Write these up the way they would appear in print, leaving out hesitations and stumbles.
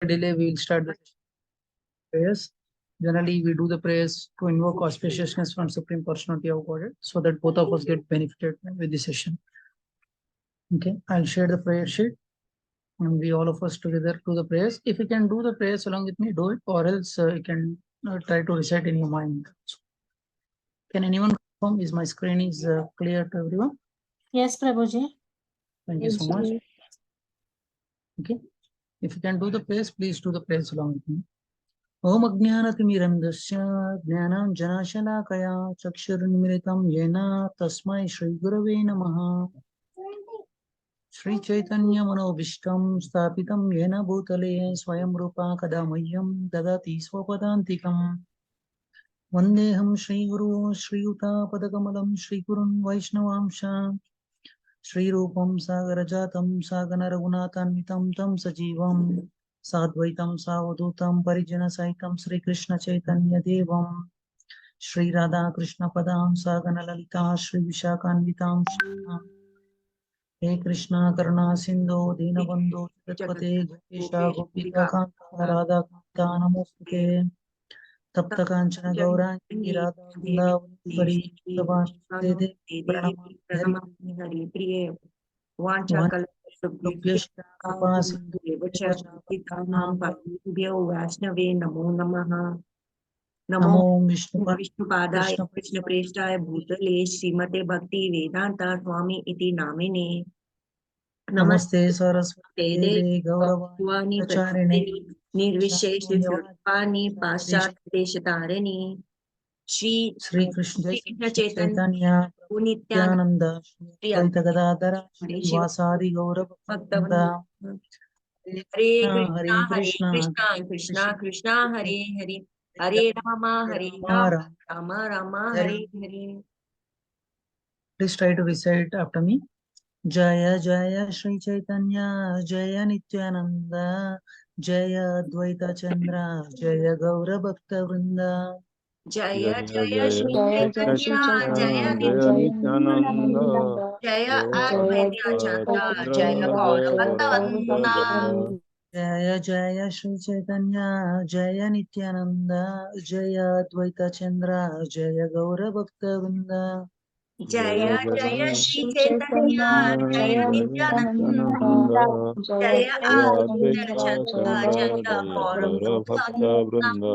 delay, we will start the prayers. Generally, we do the prayers to invoke auspiciousness from Supreme Personality of Godhead, so that both of us get benefited with the session. Okay, I'll share the prayer sheet, and we all of us together do the prayers. If you can do the prayers along with me, do it, or else you can try to recite in your mind. Can anyone confirm? Is my screen is clear to everyone? Yes, Prabhuji. Thank you so much. Okay, if you can do the prayers, please do the prayers along with me. Om Ajnanatimirandasya Jnananjanashalakaya Chakshurunmilitam Yena Tasmai Shri Gurave Namaha. Shri Chaitanya Manobishtam Stapitam Yena Bhutale Swayam Rupa Kadamayam Dadati Swapadantikam Vandeham Shri Guru Shri Yuta Padakamalam Shri Gurun Vaishnavamsha Shri Rupam Sagarajatam Sagana Raghunathanvitam Tam Sajivam Sadvaitam Savadutam Parijana Saitam Sri Krishna Chaitanya Devam Sri Radha Krsna Padam Sagana Lalita Sri Vishakanvitam He Krishna Karna Sindhu Dinabandhu Jagapate Gopesha Gopika Kanta Radhakund Namostute Tapta Kanchana Gauranga Radhakund Vani Pranamami Hari Priye Vancha Kalpa Sindhu Vaishnave Namo Namaha Namo Vishnupadaya Krishna Prestaya Bhutale Srimate Bhakti Vedanta Swami Iti Namine Namaste Saraswati Deve Gauravani Pracharine Nirvishesh Surupani Paschat Deshatarani Shri Krishna Chaitanya Nityananda Shri Advaita Gadadhara Vasari Gaurabhakta Hare Krishna Krishna Krishna Hare Hare Hare Rama Rama Hare Hare. Please try to recite after me. Jaya Jaya Shri Chaitanya Jaya Nityananda Jaya Advaita Chandra Jaya Gaura Bhakta Vrinda Jaya Jaya Shri Chaitanya Jaya Nityananda Jaya Advaita Chandra Jaya Gaura Bhakta Vrinda. Jaya Jaya Shri Chaitanya Jaya Nityananda Jaya Advaita Chandra Jaya Gaura Bhakta Vrinda Jaya Jaya Shri Chaitanya Jaya Nityananda Jaya Advaita Chandra Jaya Gaura Bhakta Vrinda.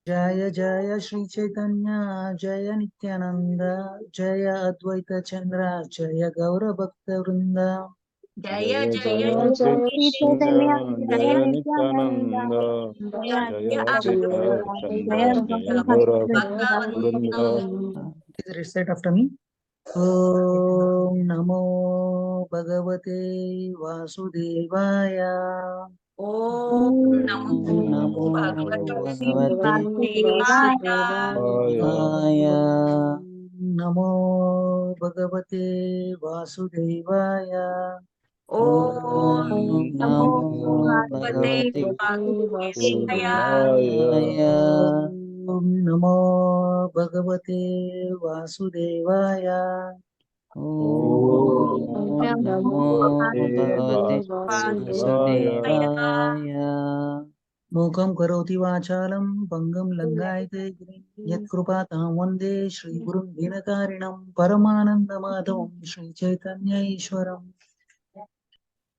Jaya Jaya Shri Chaitanya Jaya Nityananda Jaya Advaita Chandra Jaya Gaura Bhakta Vrinda Jaya Jaya Shri Chaitanya Jaya Nityananda Jaya Advaita Chandra Jaya Gaura Bhakta Vrinda. Please recite after me. Om Namo Bhagavate Vasudevaya. Om Namo Bhagavate Vasudevaya. Namo Bhagavate Vasudevaya. Om Namo Bhagavate Vasudevaya. Om Namo Bhagavate Vasudevaya. Om Namo Bhagavate Vasudevaya. Mukam karoti vachalam bangam langayate yat krupatam vande Shri Gurum Dinakarinam Paramananda Madhavam Shri Chaitanya Ishwaram.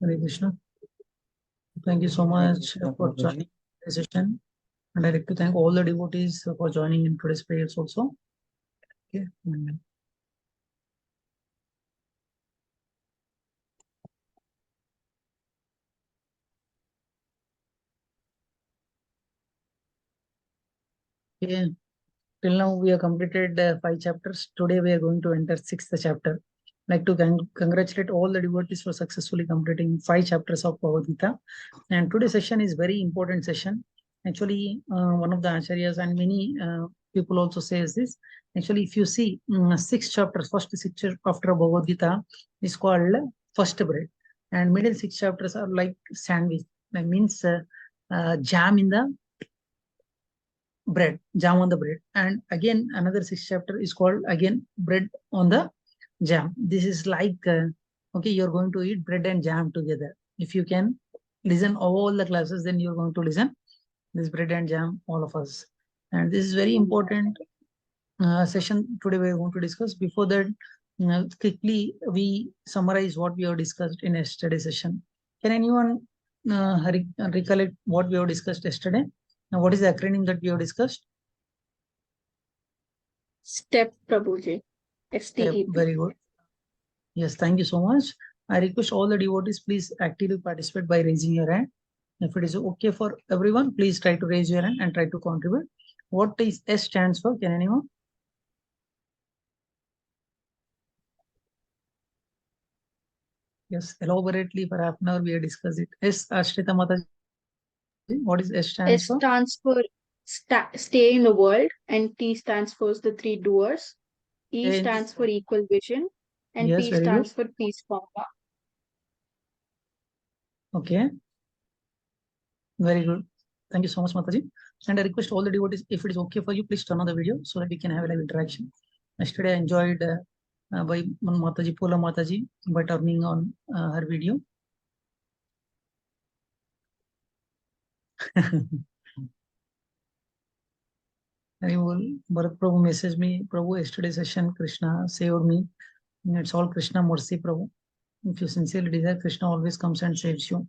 Hare Krishna. Thank you so much for joining the session. And I'd like to thank all the devotees for joining in today's prayers also. Okay. Okay. Till now we have completed 5 chapters. Today we are going to enter 6th chapter. I'd like to congratulate all the devotees for successfully completing 5 chapters of Bhagavad Gita. And today's session is very important session. Actually, one of the acharyas and many people also says this. Actually, if you see 6 chapters, first 6 chapters after Bhagavad Gita is called first bread, and middle 6 chapters are like sandwich. That means jam in the bread, jam on the bread, and again another 6th chapter is called again bread on the jam. This is like okay, you're going to eat bread and jam together. If you can listen all the classes, then you're going to listen this bread and jam, all of us. And this is very important session today we are going to discuss. Before that, quickly we summarize what we have discussed in yesterday's session. Can anyone recollect what we have discussed yesterday? Now, what is the acronym that we have discussed? STEP, Prabhuji. STEP. Very good. Yes, thank you so much. I request all the devotees, please actively participate by raising your hand. If it is okay for everyone, please try to raise your hand and try to contribute. What is S stands for? Can anyone? Yes, elaborately for half an hour we have discussed it. S, Ashrita Mataji, what is S stands S for? stands for stay in the world, and T stands for the three doers. E Stay in stands this- for equal vision, and Yes, P very stands for peace power. Okay, very good. Thank you so much, Mataji. And I request all the devotees, if it is okay for you, please turn on the video so that we can have a live interaction. Yesterday I enjoyed by one Mataji, Pola Mataji, by turning on her video. Bharat Prabhu messaged me, Prabhu, yesterday session, Krishna saved me. It's all Krishna mercy, Prabhu. If you sincerely desire, Krishna always comes and saves you.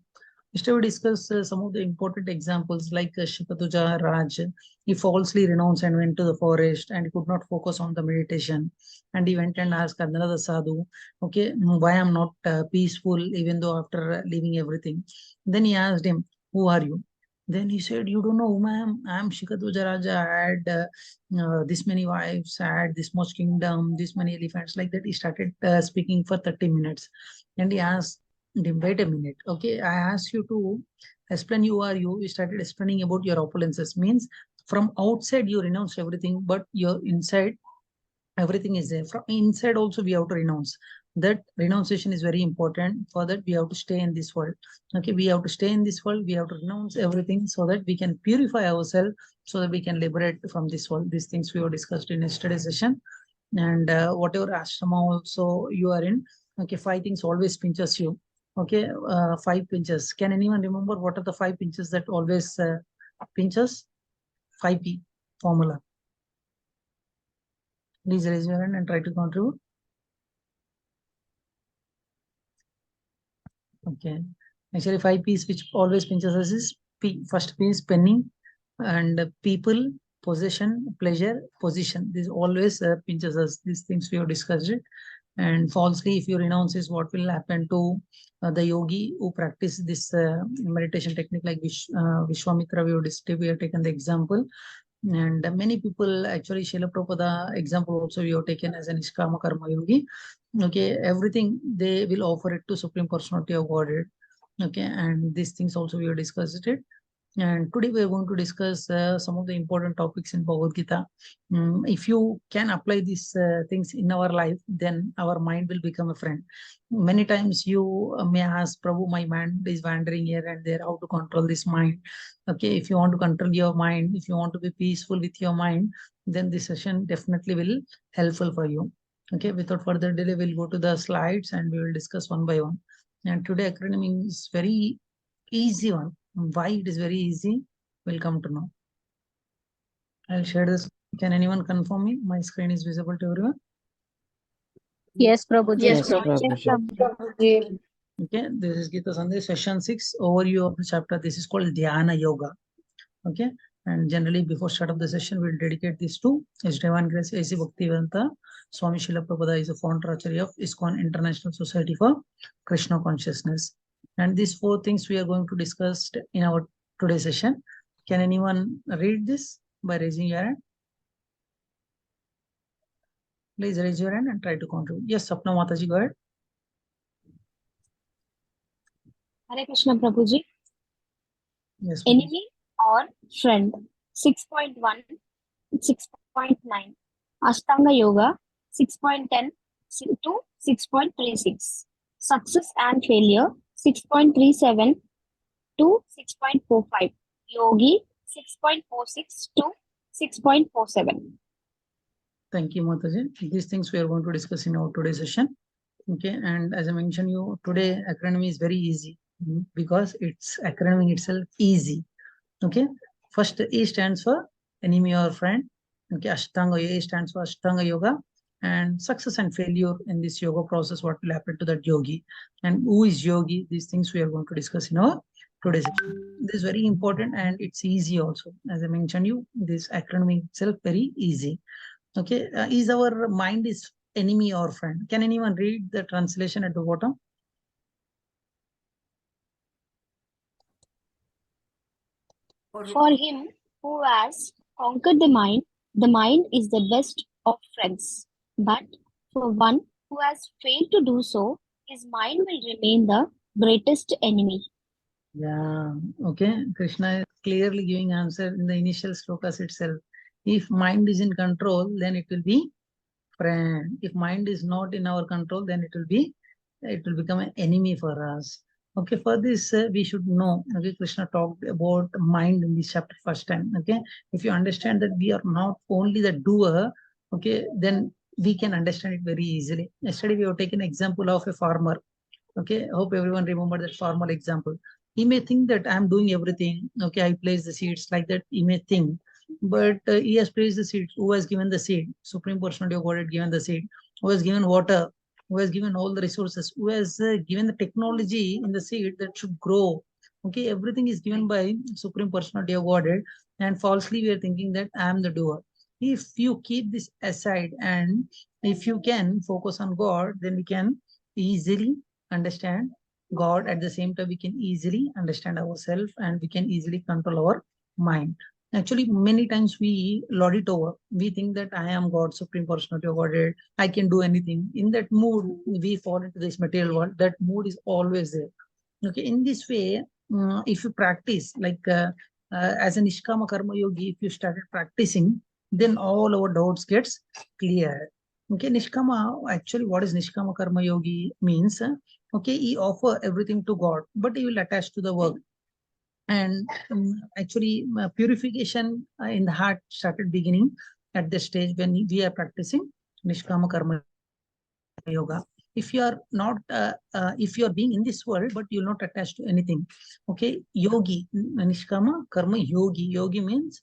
Yesterday we discussed some of the important examples like Shikatuja Raj. He falsely renounced and went to the forest and he could not focus on the meditation. And he went and asked another sadhu, okay, why I'm not peaceful even though after leaving everything. Then he asked him, who are you? Then he said, you don't know whom I am. I am Shikatuja Raja. I had this many wives, I had this much kingdom, this many elephants. Like that, he started speaking for 30 minutes. And he asked, wait a minute. Okay, I asked you to explain you are you. You started explaining about your opulences. Means from outside you renounced everything, but your inside everything is there. From inside also we have to renounce. That renunciation is very important. For that we have to stay in this world. Okay, we have to stay in this world. We have to renounce everything so that we can purify ourselves, so that we can liberate from this world. These things we have discussed in yesterday's session. And whatever ashrama also you are in, okay, 5 things always pinches you. Okay, 5 pinches. Can anyone remember what are the 5 pinches that always pinches? 5P formula. Please raise your hand and try to contribute. Okay. Actually, 5 P's which always pinches us is P. First P is penny, and people, possession, pleasure, position. This always pinches us. These things we have discussed it. And falsely, if you renounce is what will happen to the yogi who practice this meditation technique like Vishwamitra. We have taken the example. And many people, actually, Srila Prabhupada example also we have taken as an Niskama Karma Yogi. Okay, everything they will offer it to Supreme Personality of Godhead. Okay, and these things also we have discussed it. And today we are going to discuss some of the important topics in Bhagavad Gita. If you can apply these things in our life, then our mind will become a friend. Many times you may ask, Prabhu, my mind is wandering here and there, how to control this mind? Okay, if you want to control your mind, if you want to be peaceful with your mind, then this session definitely will helpful for you. Okay, without further delay, we'll go to the slides and we will discuss one by one. And today acronym is very easy one. Why it is very easy, we'll come to know. I'll share this. Can anyone confirm me? My screen is visible to everyone. Yes, Prabhuji. Yes, Prabhuji. Okay, this is Gita Sunday, session 6, overview of the chapter. This is called Dhyana Yoga. Okay, and generally before start of the session, we'll dedicate this to His Divine Grace A.C. Bhaktivedanta Swami Srila Prabhupada is a founder Acharya of iskcon International Society for Krishna Consciousness. And these 4 things we are going to discuss in our today's session. Can anyone read this by raising your hand? Please raise your hand and try to contribute. Yes, Sapna Mataji, go ahead. Hare Krishna, Prabhuji. Yes, Enemy or friend. 6.1, 6.9. Ashtanga Yoga. 6.10 to 6.36. Success and failure. 6.37 to 6.45. Yogi. 6.46 to 6.47. Thank you, Mataji. These things we are going to discuss in our today's session. Okay, and as I mentioned you, today acronym is very easy. because its acronym itself easy. Okay, first E stands for enemy or friend. Okay, Ashtanga A stands for Ashtanga Yoga, and success and failure in this yoga process, what will happen to that yogi, and who is yogi. These things we are going to discuss in our today's session. This is very important and it's easy also. As I mentioned you, this acronym itself very easy. Okay, is our mind is enemy or friend? Can anyone read the translation at the bottom? For him who has conquered the mind is the best of friends. But for one who has failed to do so, his mind will remain the greatest enemy. Yeah, okay. Krishna is clearly giving answer in the initial slokas itself. If mind is in control, then it will be friend. If mind is not in our control, then it will become an enemy for us. Okay, for this we should know. Okay, Krishna talked about mind in this chapter first time. Okay, if you understand that we are not only the doer, okay, then we can understand it very easily. Yesterday we have taken example of a farmer. Okay, I hope everyone remember that farmer example. He may think that I'm doing everything. Okay, I place the seeds like that. He may think, but he has placed the seeds. Who has given the seed? Supreme Personality of God had given the seed. Who has given water? Who has given all the resources? Who has given the technology in the seed that should grow? Okay, everything is given by Supreme Personality of Godhead, and falsely we are thinking that I am the doer. If you keep this aside and if you can focus on God, then we can easily understand God. At the same time, we can easily understand ourselves and we can easily control our mind. Actually, many times we lord it over. We think that I am God, Supreme Personality of Godhead. I can do anything. In that mood, we fall into this material world. That mood is always there. Okay, in this way, if you practice as a Nishkama Karma Yogi, if you started practicing, then all our doubts gets cleared. Okay, Nishkama, actually what is Nishkama Karma Yogi means, okay, he offer everything to God, but he will attach to the work. And actually purification in the heart started beginning at the stage when we are practicing Nishkama Karma Yoga. If you are not, if you are being in this world, but you're not attached to anything, okay, yogi, Nishkama Karma Yogi. Yogi means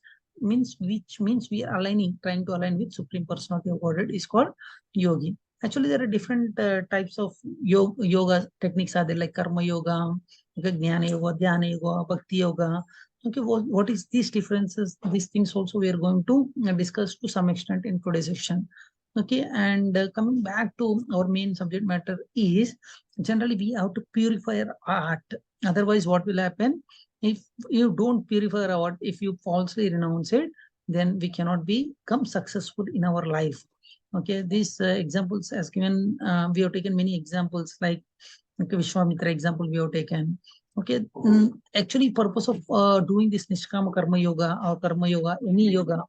which means we are aligning, trying to align with Supreme Personality of Godhead is called yogi. Actually, there are different types of yoga techniques are there, like Karma Yoga, okay, Jnana Yoga, Dhyana Yoga, Bhakti Yoga. Okay, what is these differences? These things also we are going to discuss to some extent in today's section. Okay, and coming back to our main subject matter is, generally we have to purify our heart. Otherwise, what will happen? If you don't purify our heart, if you falsely renounce it, then we cannot become successful in our life. Okay, these examples as given, we have taken many examples like, okay, Vishwamitra example we have taken. Okay, actually purpose of doing this Nishkama Karma Yoga or Karma Yoga, any yoga,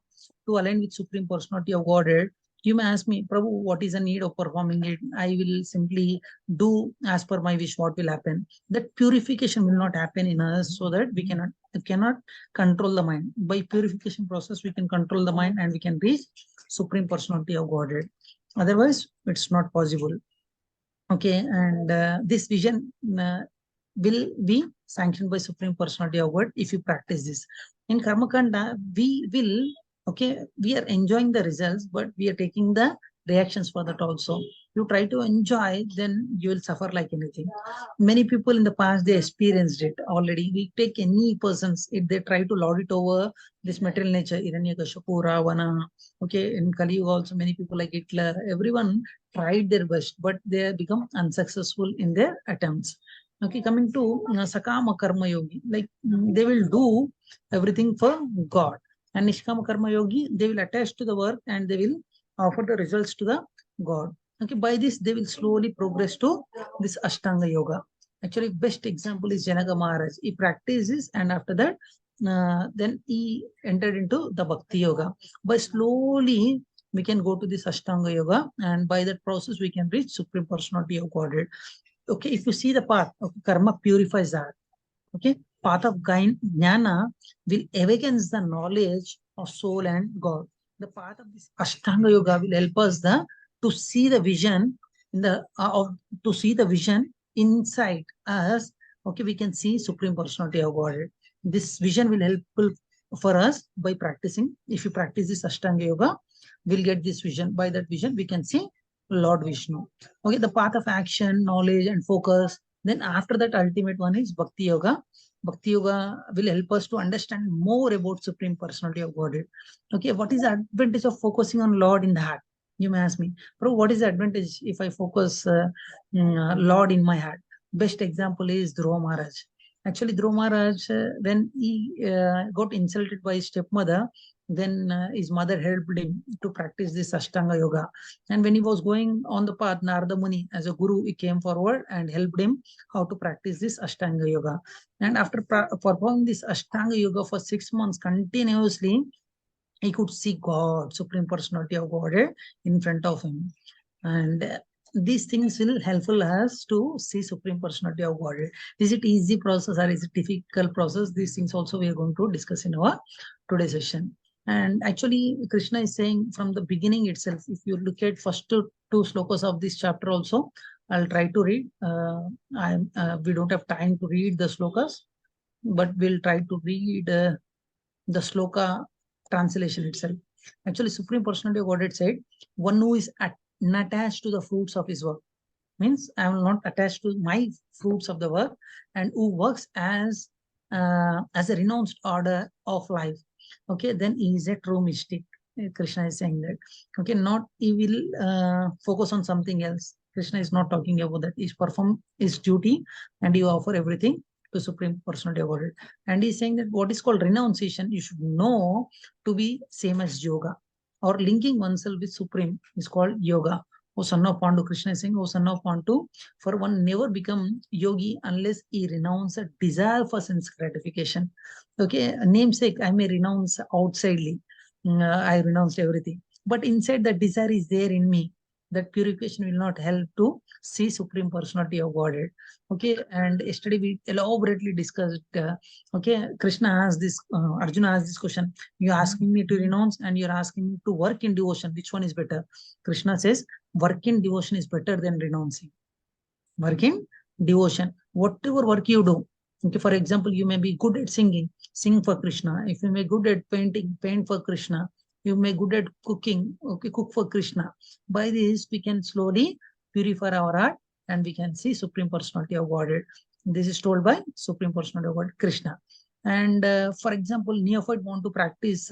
to align with Supreme Personality of Godhead. You may ask me, Prabhu, what is the need of performing it? I will simply do as per my wish. What will happen? That purification will not happen in us, so that we cannot control the mind. By purification process, we can control the mind and we can reach Supreme Personality of Godhead. Otherwise, it's not possible. Okay, and this vision will be sanctioned by Supreme Personality of God if you practice this. In Karma Kanda, we will, okay, we are enjoying the results, but we are taking the reactions for that also. You try to enjoy, then you will suffer like anything. Many people in the past, they experienced it already. We take any persons, if they try to lord it over this material nature, Hiranyakashipu, Ravana, okay, in Kali Yuga also many people like Hitler, everyone tried their best, but they have become unsuccessful in their attempts. Okay, coming to Sakama Karma Yogi, like they will do everything for God. And Nishkama Karma Yogi, they will attach to the work and they will offer the results to the God. Okay, by this, they will slowly progress to this Ashtanga Yoga. Actually, best example is Janaka Maharaj. He practices and after that, then he entered into the Bhakti Yoga. But slowly, we can go to this Ashtanga Yoga, and by that process, we can reach Supreme Personality of Godhead. Okay, if you see the path of karma purifies that. Okay, path of jnana will awakens the knowledge of soul and God. The path of this Ashtanga Yoga will help us to see the vision in the to see the vision inside us okay, we can see Supreme Personality of Godhead. This vision will help for us by practicing. If you practice this Ashtanga Yoga, we'll get this vision. By that vision, we can see Lord Vishnu. Okay, the path of action, knowledge, and focus. Then after that, ultimate one is Bhakti Yoga. Bhakti Yoga will help us to understand more about Supreme Personality of Godhead. Okay, what is the advantage of focusing on Lord in the heart? You may ask me, bro, what is the advantage if I focus Lord in my heart? Best example is Dhruva Maharaj. Actually, Dhruva Maharaj, when he got insulted by his stepmother, then his mother helped him to practice this Ashtanga Yoga. And when he was going on the path, Narada Muni, as a guru, he came forward and helped him how to practice this Ashtanga Yoga. And after performing this Ashtanga Yoga for 6 months continuously, he could see God, Supreme Personality of Godhead, in front of him. And these things will helpful us to see Supreme Personality of Godhead. Is it easy process or is it difficult process? These things also we are going to discuss in our today's session. And actually, Krishna is saying from the beginning itself, if you look at first two slokas of this chapter also, I'll try to read. We don't have time to read the slokas, but we'll try to read the sloka translation itself. Actually, Supreme Personality of Godhead said, one who is unattached to the fruits of his work, means I am not attached to my fruits of the work, and who works as a renounced order of life. Okay, then he is a true mystic. Krishna is saying that. Okay, not he will focus on something else. Krishna is not talking about that. He perform his duty and he offer everything to Supreme Personality of Godhead. And he's saying that what is called renunciation, you should know to be same as yoga, or linking oneself with Supreme is called yoga. O son of Pandu, Krishna is saying, O son of Pandu, for one never become yogi unless he renounce a desire for sense gratification. Okay, namesake, I may renounce outsidely. I renounced everything. But inside that desire is there in me. That purification will not help to see Supreme Personality of Godhead. Okay, and yesterday we elaborately discussed, okay, Krishna asked this, Arjuna asked this question, you're asking me to renounce and you're asking me to work in devotion. Which one is better? Krishna says, work in devotion is better than renouncing. Work in devotion. Whatever work you do, okay, for example, you may be good at singing, sing for Krishna. If you may good at painting, paint for Krishna. You may good at cooking, okay, cook for Krishna. By this, we can slowly purify our heart and we can see Supreme Personality of Godhead. This is told by Supreme Personality of Godhead, Krishna. And for example, neophyte want to practice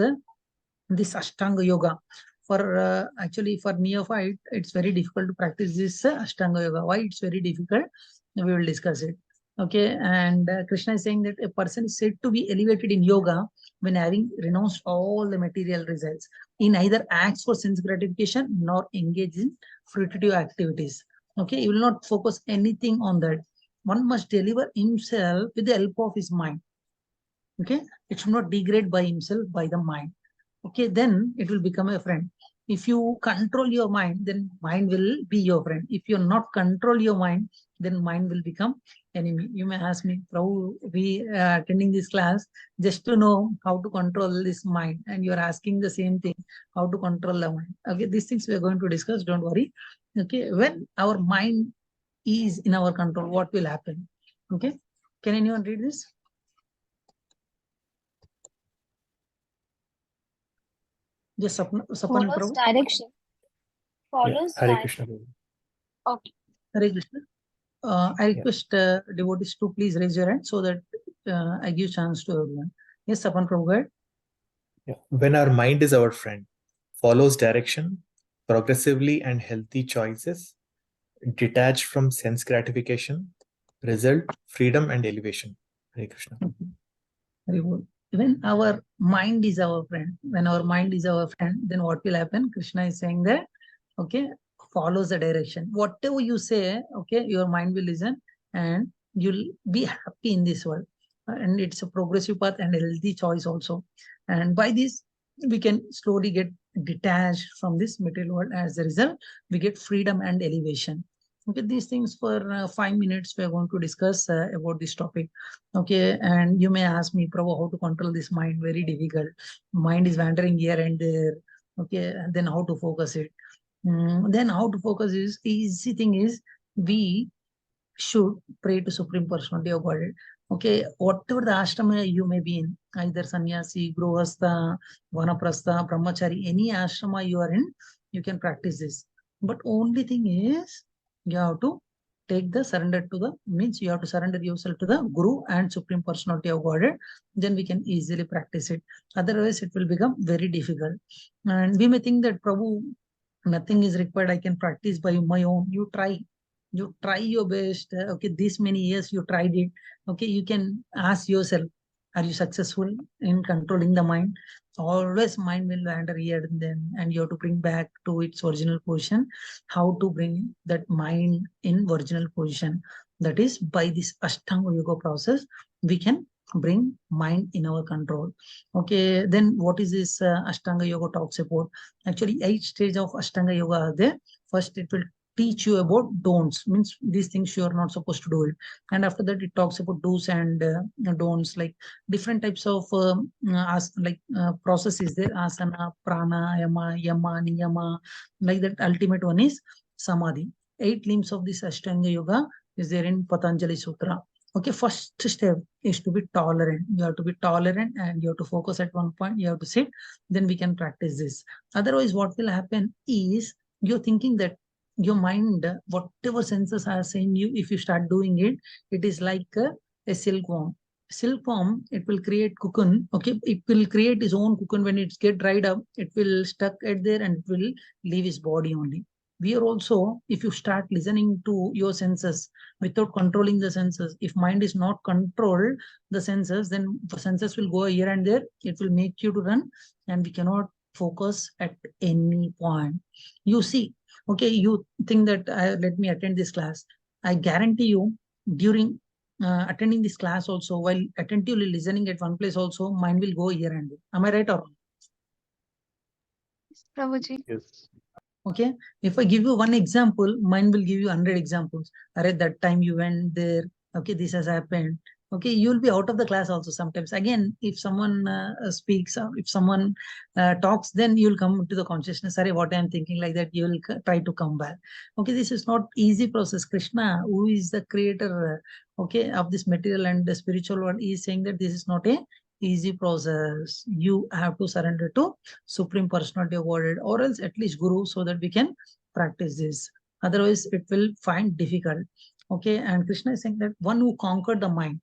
this Ashtanga Yoga. For actually, for neophyte, it's very difficult to practice this Ashtanga Yoga. Why it's very difficult? We will discuss it. Okay, and Krishna is saying that a person is said to be elevated in yoga when having renounced all the material results. He neither acts for sense gratification nor engage in fruitive activities. Okay, he will not focus anything on that. One must deliver himself with the help of his mind. Okay, it should not degrade by himself, by the mind. Okay, then it will become a friend. If you control your mind, then mind will be your friend. If you not control your mind, then mind will become enemy. You may ask me, Prabhu, we are attending this class just to know how to control this mind. And you're asking the same thing, how to control the mind. Okay, these things we are going to discuss, don't worry. Okay, when our mind is in our control, what will happen? Okay, can anyone read this? Just Sapan Follows Prabhu. direction. Follows Hare direction. Krishna. Okay. Hare Krishna. I request devotees to please raise your hand so that I give chance to everyone. Yes, Sapan Prabhu, go ahead. Yeah. When our mind is our friend, follows direction, progressively and healthy choices, detached from sense gratification, result freedom and elevation. Hare Krishna. Very good. When our mind is our friend, then what will happen? Krishna is saying that, okay, follows the direction. Whatever you say, okay, your mind will listen and you'll be happy in this world. And it's a progressive path and a healthy choice also. And by this, we can slowly get detached from this material world. As a result, we get freedom and elevation. Okay, these things for 5 minutes we are going to discuss about this topic. Okay, and you may ask me, Prabhu, how to control this mind? Very difficult. Mind is wandering here and there. Okay, and then how to focus it? Then how to focus is easy thing is we should pray to Supreme Personality of Godhead. Okay, whatever the ashrama you may be in, either sannyasi, grihastha, vanaprastha, brahmachari, any ashrama you are in, you can practice this. But only thing is, you have to take the surrender to the, means you have to surrender yourself to the Guru and Supreme Personality of Godhead. Then we can easily practice it. Otherwise, it will become very difficult. And we may think that Prabhu, nothing is required, I can practice by my own. You try your best. Okay, this many years you tried it. Okay, you can ask yourself, are you successful in controlling the mind? Always mind will wander here and then, and you have to bring back to its original position. How to bring that mind in original position? That is by this Ashtanga Yoga process, we can bring mind in our control. Okay, then what is this Ashtanga Yoga talks about? Actually, 8 stages of Ashtanga Yoga are there. First, it will teach you about don'ts, means these things you are not supposed to do it. And after that, it talks about do's and don'ts, like different types of processes there: asana, prana, yama, niyama. Like that, ultimate one is samadhi. 8 limbs of this Ashtanga Yoga is there in Patanjali Sutra. Okay, first step is to be tolerant. You have to be tolerant and you have to focus at one point. You have to sit. Then we can practice this. Otherwise, what will happen is you're thinking that your mind, whatever senses are saying you, if you start doing it, it is like a silkworm. Silkworm, it will create cocoon. Okay, it will create its own cocoon. When it get dried up, it will stuck at there and it will leave its body only. We are also, if you start listening to your senses without controlling the senses, if mind is not controlled the senses, then the senses will go here and there. It will make you to run, and we cannot focus at any point. You see, okay, you think that let me attend this class. I guarantee you, during attending this class also, while attentively listening at one place also, mind will go here and there. Am I right or wrong? Prabhuji. Yes. Okay, if I give you one example, mind will give you 100 examples. At that time you went there. Okay, this has happened. Okay, you will be out of the class also sometimes. Again, if someone speaks, if someone talks, then you will come to the consciousness. Sorry, what I am thinking, like that, you will try to come back. Okay, this is not easy process. Krishna, who is the creator, okay, of this material and the spiritual world, is saying that this is not a easy process. You have to surrender to Supreme Personality of Godhead, or else at least Guru, so that we can practice this. Otherwise, it will find difficult. Okay, and Krishna is saying that one who conquered the mind,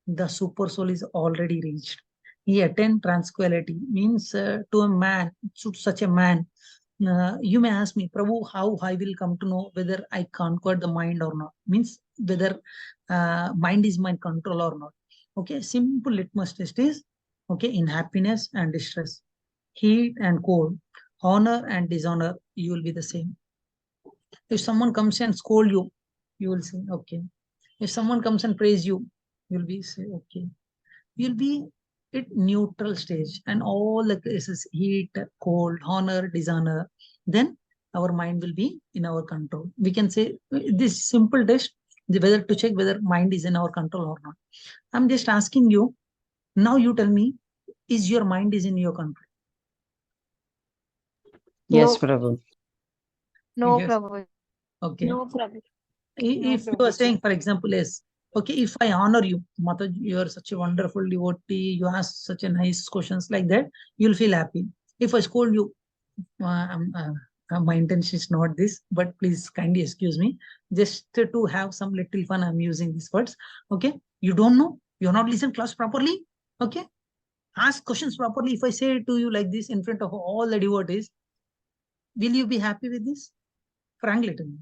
the super soul is already reached. He attained tranquility. Means to a man, to such a man, you may ask me, Prabhu, how I will come to know whether I conquered the mind or not? Means whether mind is my control or not. Okay, simple litmus test is, okay, in happiness and distress, heat and cold, honor and dishonor, you will be the same. If someone comes and scold you, you will say, okay. If someone comes and praise you, you'll be say, okay. You'll be at neutral stage, and all the cases, heat, cold, honor, dishonor, then our mind will be in our control. We can say this simple test, whether to check whether mind is in our control or not. I'm just asking you, now you tell me, is your mind is in your control? Yes, Prabhu. No, Yes. Prabhu. Okay. No problem. If you are saying, for example, yes, okay, if I honor you, Mata, you are such a wonderful devotee, you ask such a nice questions like that, you'll feel happy. If I scold you, my intention is not this, but please kindly excuse me. Just to have some little fun, I'm using these words. Okay, you don't know, you're not listening class properly. Okay, ask questions properly. If I say to you like this in front of all the devotees, will you be happy with this? Frankly tell me.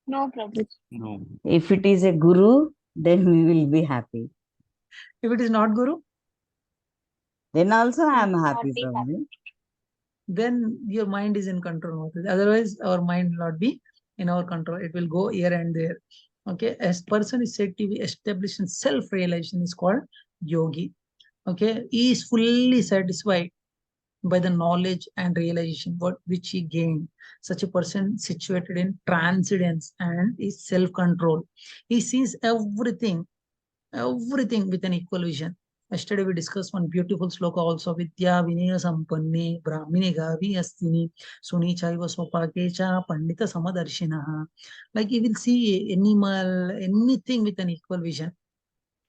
No problem. No. If it is a guru, then we will be happy. If it is not Guru, Then also I am Not happy, be Prabhu. then your mind is in control. Otherwise, our mind will not be in our control. It will go here and there. Okay, as person is said to be established in self-realization is called yogi. Okay, he is fully satisfied by the knowledge and realization which he gained. Such a person situated in transcendence and is self-control. He sees everything with an equal vision. Yesterday we discussed one beautiful sloka also. Vidya Vinaya Sampanne Brahmine Gavi Astini Suni Chaiva Sopakecha Pandita Samadarshinaha. Like you will see animal, anything with an equal vision.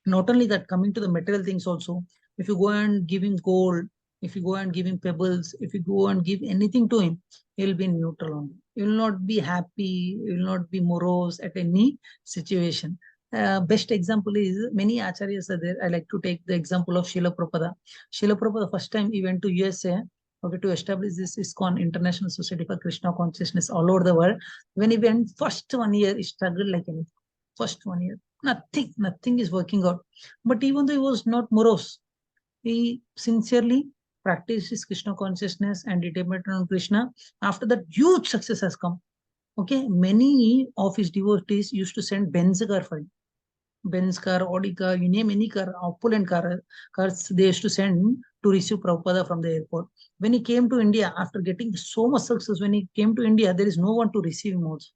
Not only that, coming to the material things also, if you go and give him gold, if you go and give him pebbles, if you go and give anything to him, he will be neutral only. He will not be happy, he will not be morose at any situation. Best example is many acharyas are there. I like to take the example of Srila Prabhupada. Srila Prabhupada, first time he went to USA, okay, to establish this iskcon, International Society for Krishna Consciousness, all over the world. When he went first 1 year, he struggled like anything. First 1 year, nothing is working out. But even though he was not morose, he sincerely practiced his Krishna consciousness and he depended on Krishna. After that, huge success has come. Okay, many of his devotees used to send Benz car for him. Benz car, Audi car, you name any car, opulent cars, they used to send to receive Prabhupada from the airport. When he came to India, after getting so much success, when he came to India, there is no one to receive him also.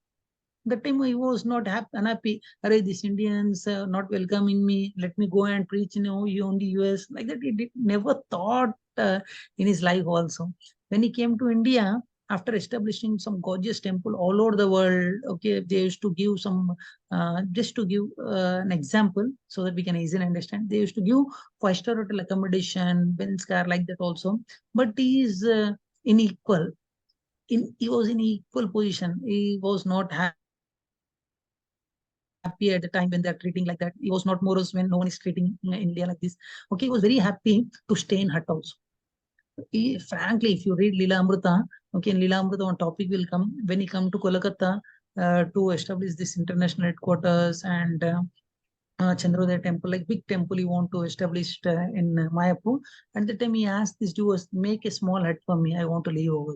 That time he was not unhappy. Array, these Indians not welcoming me. Let me go and preach, you only US. Like that, he never thought in his life also. When he came to India, after establishing some gorgeous temple all over the world, okay, they used to give some, just to give an example so that we can easily understand. They used to give 5-star hotel accommodation, Benz car, like that also. But he is unequal. He was in equal position. He was not happy at the time when they're treating like that. He was not morose when no one is treating India like this. Okay, he was very happy to stay in hut also. Frankly, if you read Lila Amrita, okay, in Lila Amrita, one topic will come when he come to Kolkata to establish this international headquarters and Chandrodaya temple, like big temple he want to establish in Mayapur. At the time he asked this doers, make a small hut for me, I want to live over.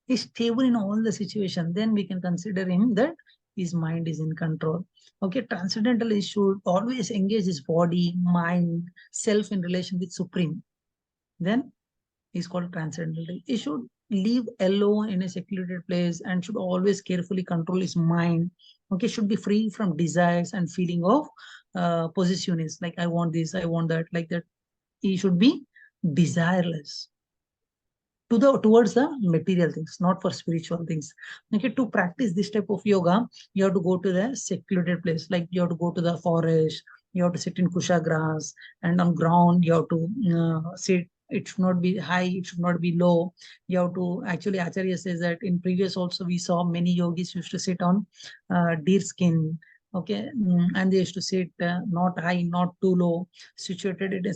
He's stable in all the situation, then we can consider him that his mind is in control. Okay, transcendental is should always engage his body, mind, self in relation with Supreme. Then he's called transcendental. He should live alone in a secluded place and should always carefully control his mind. Okay, should be free from desires and feeling of possessiveness, like I want this, I want that, like that. He should be desireless towards the material things, not for spiritual things. Okay, to practice this type of yoga, you have to go to the secluded place, like you have to go to the forest, you have to sit in kusha grass, and on ground you have to sit. It should not be high, it should not be low. You have to, actually Acharya says that in previous also we saw many yogis used to sit on deer skin, okay, and they used to sit not high, not too low, situated in a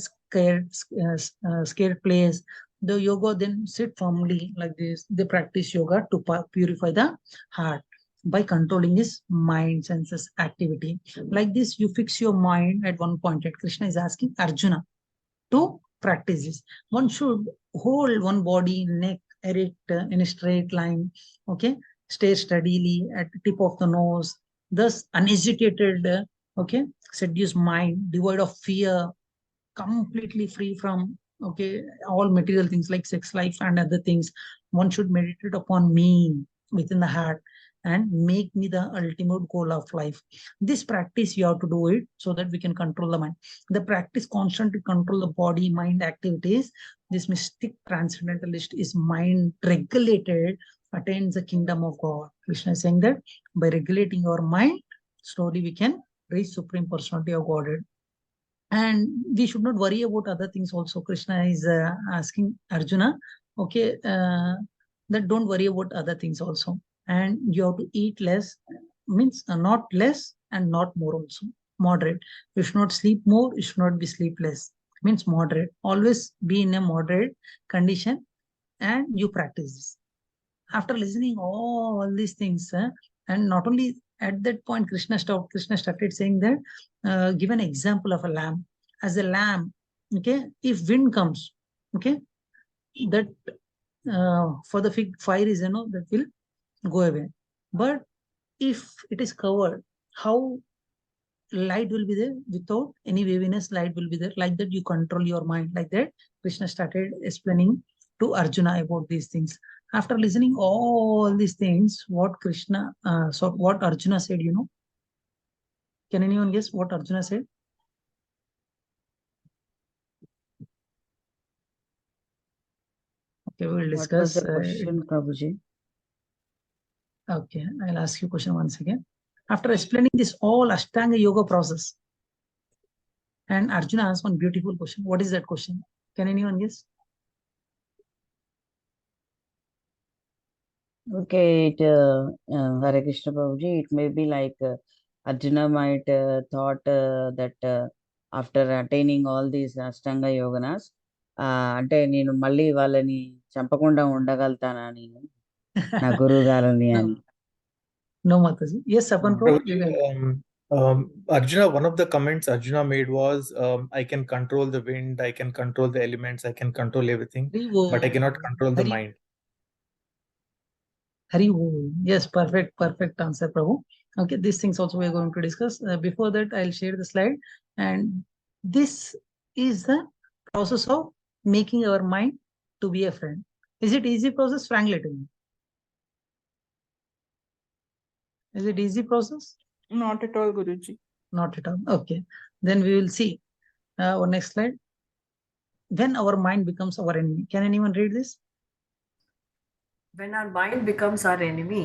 scared place. The yoga then sit firmly like this. They practice yoga to purify the heart by controlling his mind, senses, activity. Like this, you fix your mind at one point. And Krishna is asking Arjuna to practice this. One should hold one body, neck erect in a straight line. Okay, stay steadily at the tip of the nose. Thus, unagitated, okay, seduced mind, devoid of fear, completely free from all material things like sex life and other things. One should meditate upon me within the heart and make me the ultimate goal of life. This practice you have to do it so that we can control the mind. The practice constantly control the body mind activities. This mystic transcendentalist is mind regulated, attains the kingdom of God. Krishna is saying that by regulating our mind, slowly we can reach Supreme Personality of Godhead. And we should not worry about other things also. Krishna is asking Arjuna, okay, that don't worry about other things also. And you have to eat less, means not less and not more also. Moderate. You should not sleep more, you should not be sleepless. Means moderate. Always be in a moderate condition and you practice this. After listening all these things, and not only at that point, Krishna started saying that, give an example of a lamb. As a lamb, okay, if wind comes, okay, that for the fire is, that will go away. But if it is covered, how light will be there? Without any waviness, light will be there. Like that, you control your mind. Like that, Krishna started explaining to Arjuna about these things. After listening all these things, what Arjuna said, Can anyone guess what Arjuna said? Okay, we will What was discuss. the question, Prabhuji? Okay, I'll ask you a question once again. After explaining this all Ashtanga Yoga process, and Arjuna asked one beautiful question. What is that question? Can anyone guess? Okay, Hare Krishna Prabhuji, it may be like Arjuna might thought that after attaining all these Ashtanga Yoganas, అంటే నేను మళ్ళీ వాళ్ళని చంపకుండా ఉండగలుగుతానా నేను నా గురువు గారిని No, అని. no, Mataji. Yes, Sapan Prabhu. you can- Arjuna, one of the comments Arjuna made was, I can control the wind, I can control the elements, I can control everything, but I cannot control the Hari- mind. Hari Om. Yes, perfect answer, Prabhu. Okay, these things also we are going to discuss. Before that, I'll share the slide. And this is the process of making our mind to be a friend. Is it easy process? Frankly tell me. Is it easy process? Not at all, Guruji. Not at all. Okay, then we will see. Our next slide. When our mind becomes our enemy. Can anyone read this? When our mind becomes our enemy,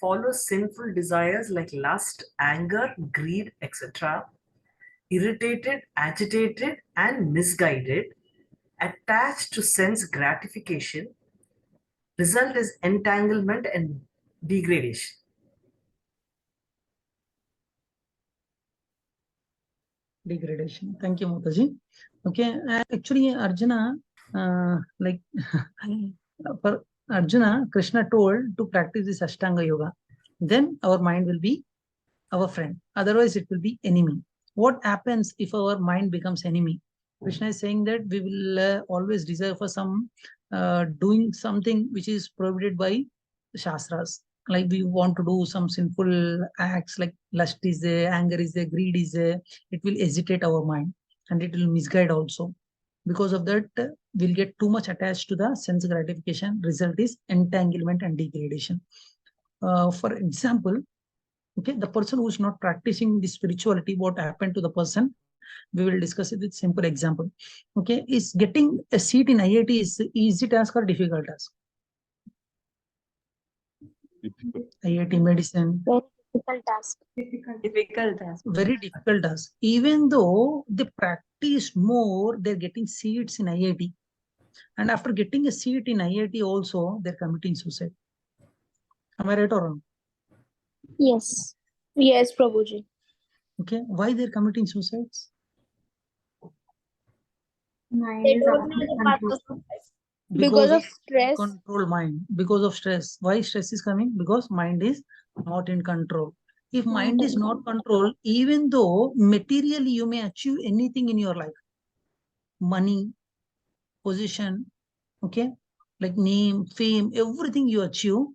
follows sinful desires like lust, anger, greed, etc., irritated, agitated, and misguided, attached to sense gratification, result is entanglement and degradation. Degradation. Thank you, Mataji. Okay, actually, Arjuna, like for Arjuna, Krishna told to practice this Ashtanga Yoga. Then our mind will be our friend. Otherwise, it will be enemy. What happens if our mind becomes enemy? Krishna is saying that we will always desire for some doing something which is prohibited by the Shastras. Like we want to do some sinful acts, like lust is there, anger is there, greed is there. It will agitate our mind and it will misguide also. Because of that, we'll get too much attached to the sense gratification. Result is entanglement and degradation. For example, okay, the person who is not practicing the spirituality, what happened to the person? We will discuss it with simple example. Okay, is getting a seat in IIT is easy task or difficult task? IIT medicine, Very difficult task. Difficult task. very difficult task. Even though they practice more, they're getting seats in IIT. And after getting a seat in IIT also, they're committing suicide. Am I right or wrong? Yes. Yes, Prabhuji. Okay, why they're committing suicides? They don't know the path of because of stress. Control mind, because of stress. Why stress is coming? Because mind is not in control. If mind is not controlled, even though materially you may achieve anything in your life, money, position, okay, like name, fame, everything you achieve,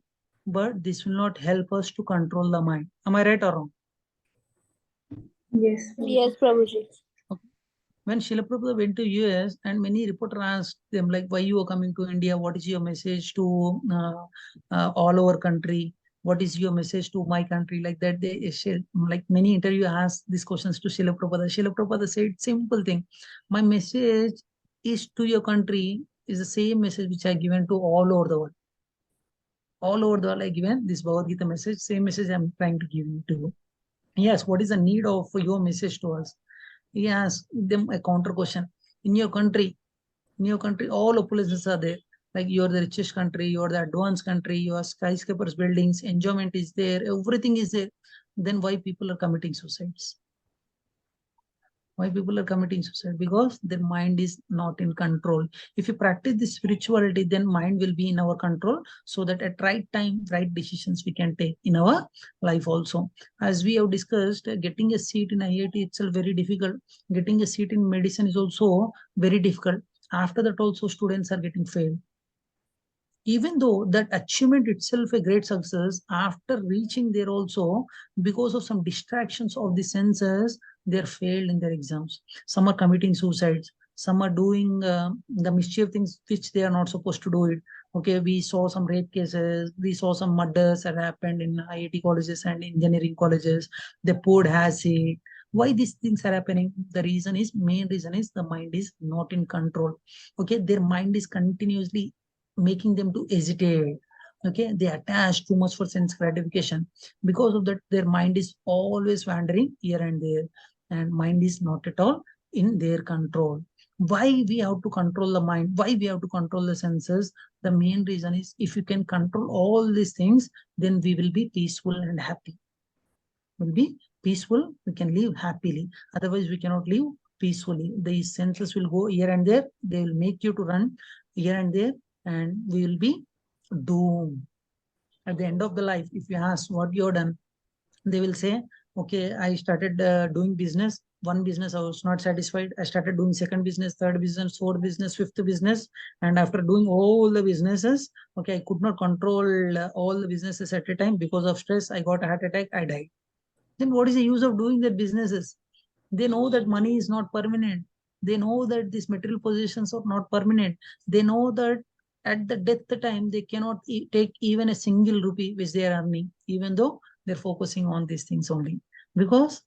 but this will not help us to control the mind. Am I right or wrong? Yes. Yes, Prabhuji. When Srila Prabhupada went to US and many reporters asked them like, why you are coming to India? What is your message to all over country? What is your message to my country? Like that, they like many interview asked these questions to Srila Prabhupada. Srila Prabhupada said simple thing: my message is to your country is the same message which I given to all over the world. All over the world, I given this Bhagavad Gita message. Same message I'm trying to give you to you. Yes, what is the need of your message to us? He asked them a counter question. In your country, all opulences are there. Like you are the richest country, you are the advanced country, you are skyscrapers, buildings, enjoyment is there, everything is there. Then why people are committing suicides? Why people are committing suicide? Because their mind is not in control. If you practice this spirituality, then mind will be in our control, so that at right time, right decisions we can take in our life also. As we have discussed, getting a seat in IIT itself very difficult. Getting a seat in medicine is also very difficult. After that also students are getting failed. Even though that achievement itself a great success, after reaching there also, because of some distractions of the senses, they're failed in their exams. Some are committing suicides, some are doing the mischief things which they are not supposed to do it. Okay, we saw some rape cases, we saw some murders that happened in IIT colleges and engineering colleges. They poured acid. Why these things are happening? The reason is, main reason is the mind is not in control. Okay, their mind is continuously making them to hesitate. Okay, they attach too much for sense gratification. Because of that, their mind is always wandering here and there, and mind is not at all in their control. Why we have to control the mind? Why we have to control the senses? The main reason is, if you can control all these things, then we will be peaceful and happy. Will be peaceful, we can live happily. Otherwise, we cannot live peacefully. These senses will go here and there. They will make you to run here and there, and we will be doomed. At the end of the life, if you ask what you have done, they will say, okay, I started doing business. One business, I was not satisfied. I started doing second business, third business, fourth business, fifth business. And after doing all the businesses, okay, I could not control all the businesses at a time. Because of stress, I got a heart attack, I died. Then what is the use of doing their businesses? They know that money is not permanent. They know that these material possessions are not permanent. They know that at the death time, they cannot take even a single rupee which they are earning, even though they're focusing on these things only. Because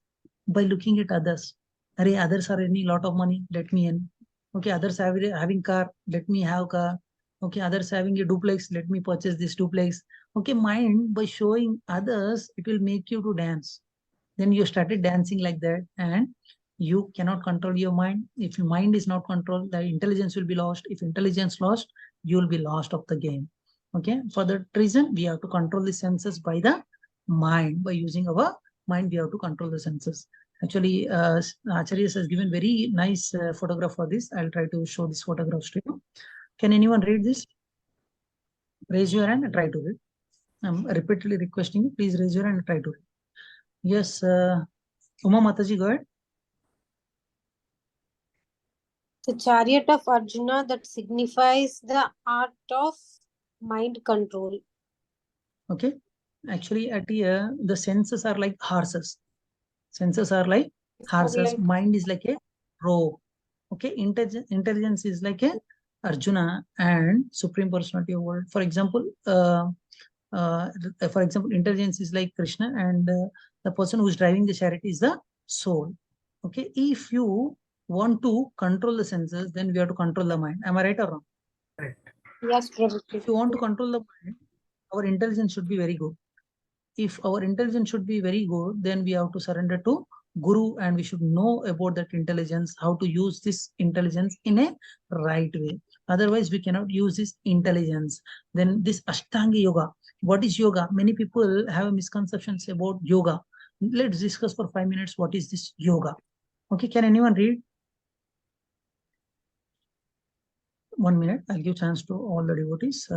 by looking at others, others are earning a lot of money, let me earn. Okay, others are having car, let me have car. Okay, others having a duplex, let me purchase this duplex. Okay, mind, by showing others, it will make you to dance. Then you started dancing like that, and you cannot control your mind. If your mind is not controlled, the intelligence will be lost. If intelligence lost, you will be lost of the game. Okay, for that reason, we have to control the senses by the mind. By using our mind, we have to control the senses. Actually, Acharya has given very nice photograph for this. I'll try to show this photographs to you. Can anyone read this? Raise your hand and try to read. I'm repeatedly requesting you, please raise your hand and try to read. Yes, Uma Mataji, go ahead. The chariot of Arjuna that signifies the art of mind control. Okay, actually at here, the senses are like horses. Senses are like horses. Mind is like a rope. Okay, intelligence is like a Arjuna and Supreme Personality of World. For example, intelligence is like Krishna, and the person who is driving the chariot is the soul. Okay, if you want to control the senses, then we have to control the mind. Am I right or wrong? Right. Yes, Prabhu. If you want to control the mind, our intelligence should be very good. If our intelligence should be very good, then we have to surrender to Guru, and we should know about that intelligence, how to use this intelligence in a right way. Otherwise, we cannot use this intelligence. Then this Ashtanga Yoga. What is yoga? Many people have misconceptions about yoga. Let's discuss for 5 minutes what is this yoga. Okay, can anyone read? 1 minute. I'll give chance to all the devotees.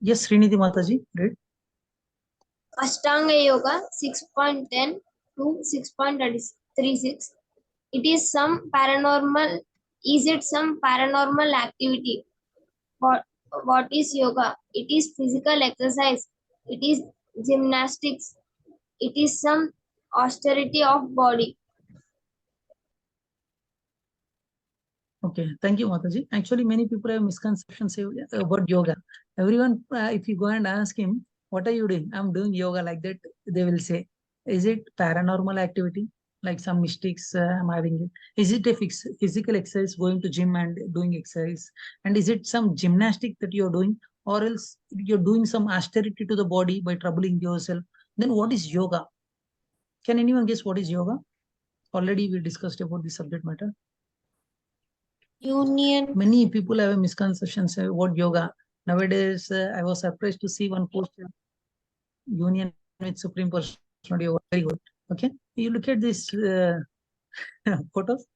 Yes, Srinidhi Mataji, read. Ashtanga Yoga 6.10 to 6.36. It is some paranormal. Is it some paranormal activity? What is yoga? It is physical exercise. It is gymnastics. It is some austerity of body. Okay, thank you, Mataji. Actually, many people have misconceptions about yoga. Everyone, if you go and ask him, what are you doing? I'm doing yoga, like that. They will say, is it paranormal activity? Like some mystics, I'm having it. Is it a physical exercise, going to gym and doing exercise? And is it some gymnastic that you're doing? Or else you're doing some austerity to the body by troubling yourself? Then what is yoga? Can anyone guess what is yoga? Already we discussed about the subject matter. Union. Many people have a misconception about yoga. Nowadays, I was surprised to see one post, union with Supreme Personality. Very good. Okay. You look at this photos.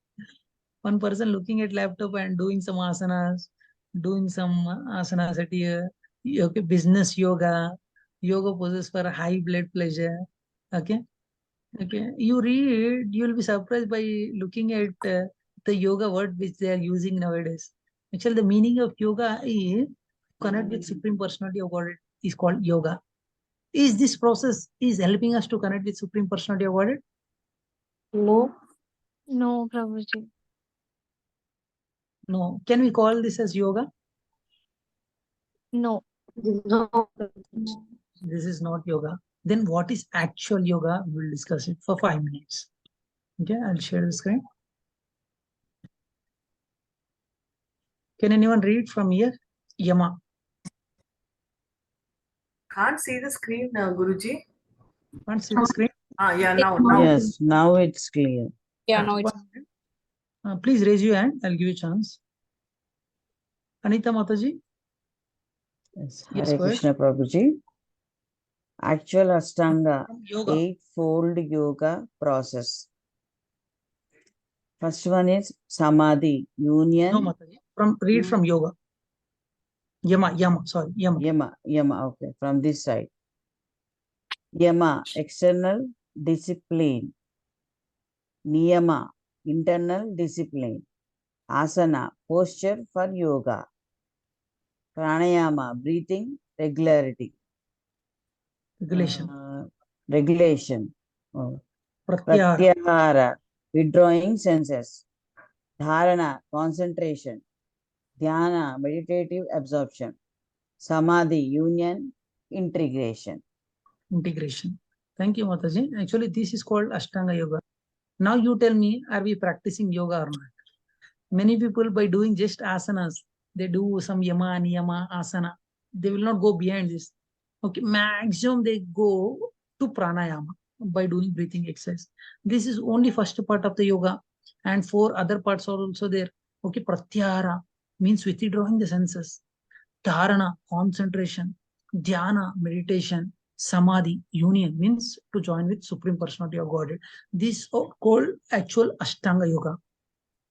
One person looking at laptop and doing some asanas at here. Okay, business yoga poses for high blood pressure. Okay. Okay. You read, you will be surprised by looking at the yoga word which they are using nowadays. Actually, the meaning of yoga is connect with Supreme Personality of God is called yoga. Is this process is helping us to connect with Supreme Personality of God? No. No, Prabhuji. No. Can we call this as yoga? No. No. This is not yoga. Then what is actual yoga? We will discuss it for 5 minutes. Okay, I'll share the screen. Can anyone read from here? Yama. Can't see the screen, Guruji. Can't see the screen? Yeah, now. Yes, now it's clear. Yeah, no, it's Please raise your hand. I'll give you a chance. Anita Mataji. Yes, Yes, Hare go ahead. Krishna Prabhuji. Actual Ashtanga, Yoga. eightfold yoga process. First one is Samadhi, No, union. Mataji. Read from yoga. Yama. Sorry, Yama. Yama, okay, from this side. Yama, external discipline. Niyama, internal discipline. Asana, posture for yoga. Pranayama, breathing, regularity. Regulation. Regulation. Oh. Pratyahara. Pratyahara, withdrawing senses. Dharana, concentration. Dhyana, meditative absorption. Samadhi, union, integration. Thank you, Mataji. Actually, this is called Ashtanga Yoga. Now you tell me, are we practicing yoga or not? Many people, by doing just asanas, they do some yama, niyama, asana. They will not go beyond this. Okay, maximum they go to pranayama by doing breathing exercise. This is only first part of the yoga, and 4 other parts are also there. Okay, pratyahara means withdrawing the senses. Dharana, concentration. Dhyana, meditation. Samadhi, union, means to join with Supreme Personality of Godhead. These are called actual Ashtanga Yoga.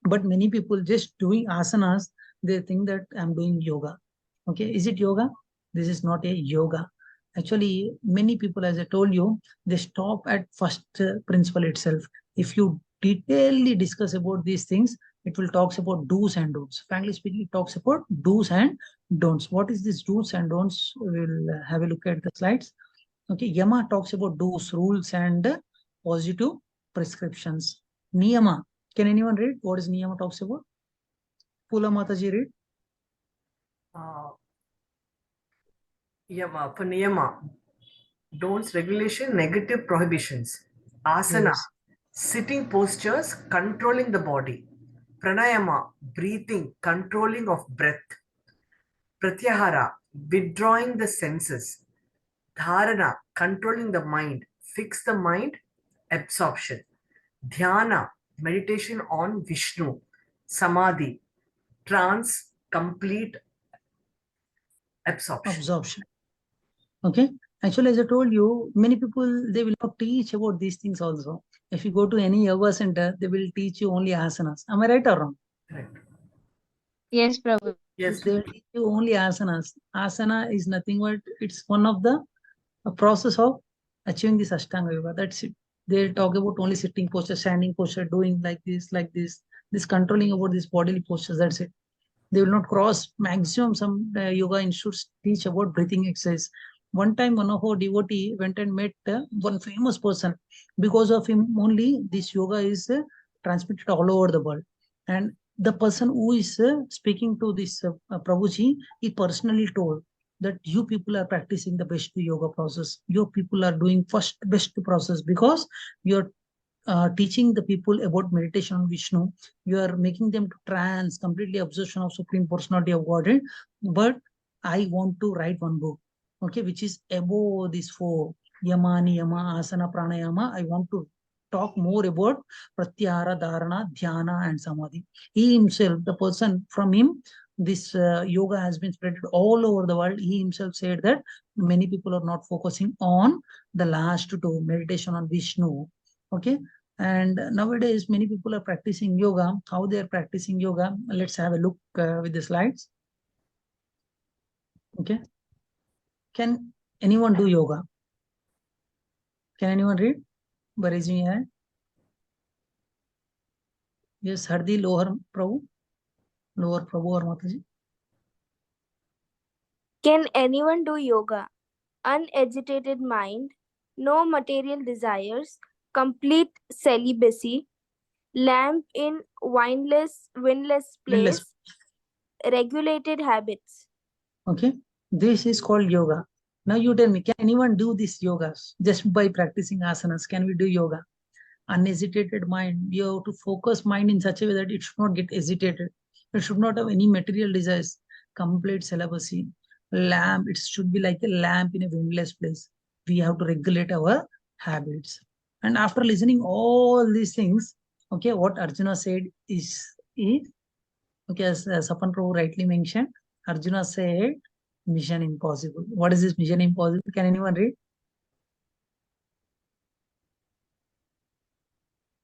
But many people just doing asanas, they think that I'm doing yoga. Okay, is it yoga? This is not a yoga. Actually, many people, as I told you, they stop at first principle itself. If you detailedly discuss about these things, it will talks about do's and don'ts. Frankly speaking, it talks about do's and don'ts. What is this do's and don'ts? We'll have a look at the slides. Okay, Yama talks about do's, rules, and positive prescriptions. Niyama. Can anyone read? What is Niyama talks about? Pula Mataji, read. Yama, for Niyama. Don'ts, regulation, negative prohibitions. Asana, Yes. sitting postures, controlling the body. Pranayama, breathing, controlling of breath. Pratyahara, withdrawing the senses. Dharana, controlling the mind, fix the mind, absorption. Dhyana, meditation on Vishnu. Samadhi, trance, complete absorption. Okay. Actually, as I told you, many people, they will not teach about these things also. If you go to any yoga center, they will teach you only asanas. Am I right or wrong? Right. yes, Prabhu. Yes. They will teach you only asanas. Asana is nothing but it's one of the process of achieving this Ashtanga Yoga. That's it. They'll talk about only sitting posture, standing posture, doing like this, this controlling about these bodily postures. That's it. They will not cross maximum. Some yoga institutes teach about breathing exercise. One time, one of our devotee went and met one famous person. Because of him only, this yoga is transmitted all over the world. And the person who is speaking to this Prabhuji, he personally told that you people are practicing the best yoga process. Your people are doing first best process because you're teaching the people about meditation on Vishnu. You are making them to trance, completely absorption of Supreme Personality of Godhead. But I want to write one book, okay, which is above these 4, Yama, Niyama, Asana, Pranayama. I want to talk more about Pratyahara, Dharana, Dhyana, and Samadhi. He himself, the person from him, this yoga has been spread all over the world. He himself said that many people are not focusing on the last 2, meditation on Vishnu. Okay. And nowadays, many people are practicing yoga. How they are practicing yoga? Let's have a look with the slides. Okay. Can anyone do yoga? Can anyone read? By raising your hand. Yes, Hardi, lower Prabhu or Mataji. Can anyone do yoga? Unagitated mind, no material desires, complete celibacy, lamp in windless place, regulated habits. Okay, this is called yoga. Now you tell me, can anyone do these yogas just by practicing asanas? Can we do yoga? Unhesitated mind, you have to focus mind in such a way that it should not get hesitated. It should not have any material desires. complete celibacy. Lamp, it should be like a lamp in a windless place. We have to regulate our habits. And after listening all these things, okay, what Arjuna said is okay, as Sapan Prabhu rightly mentioned, Arjuna said, mission impossible. What is this mission impossible? Can anyone read?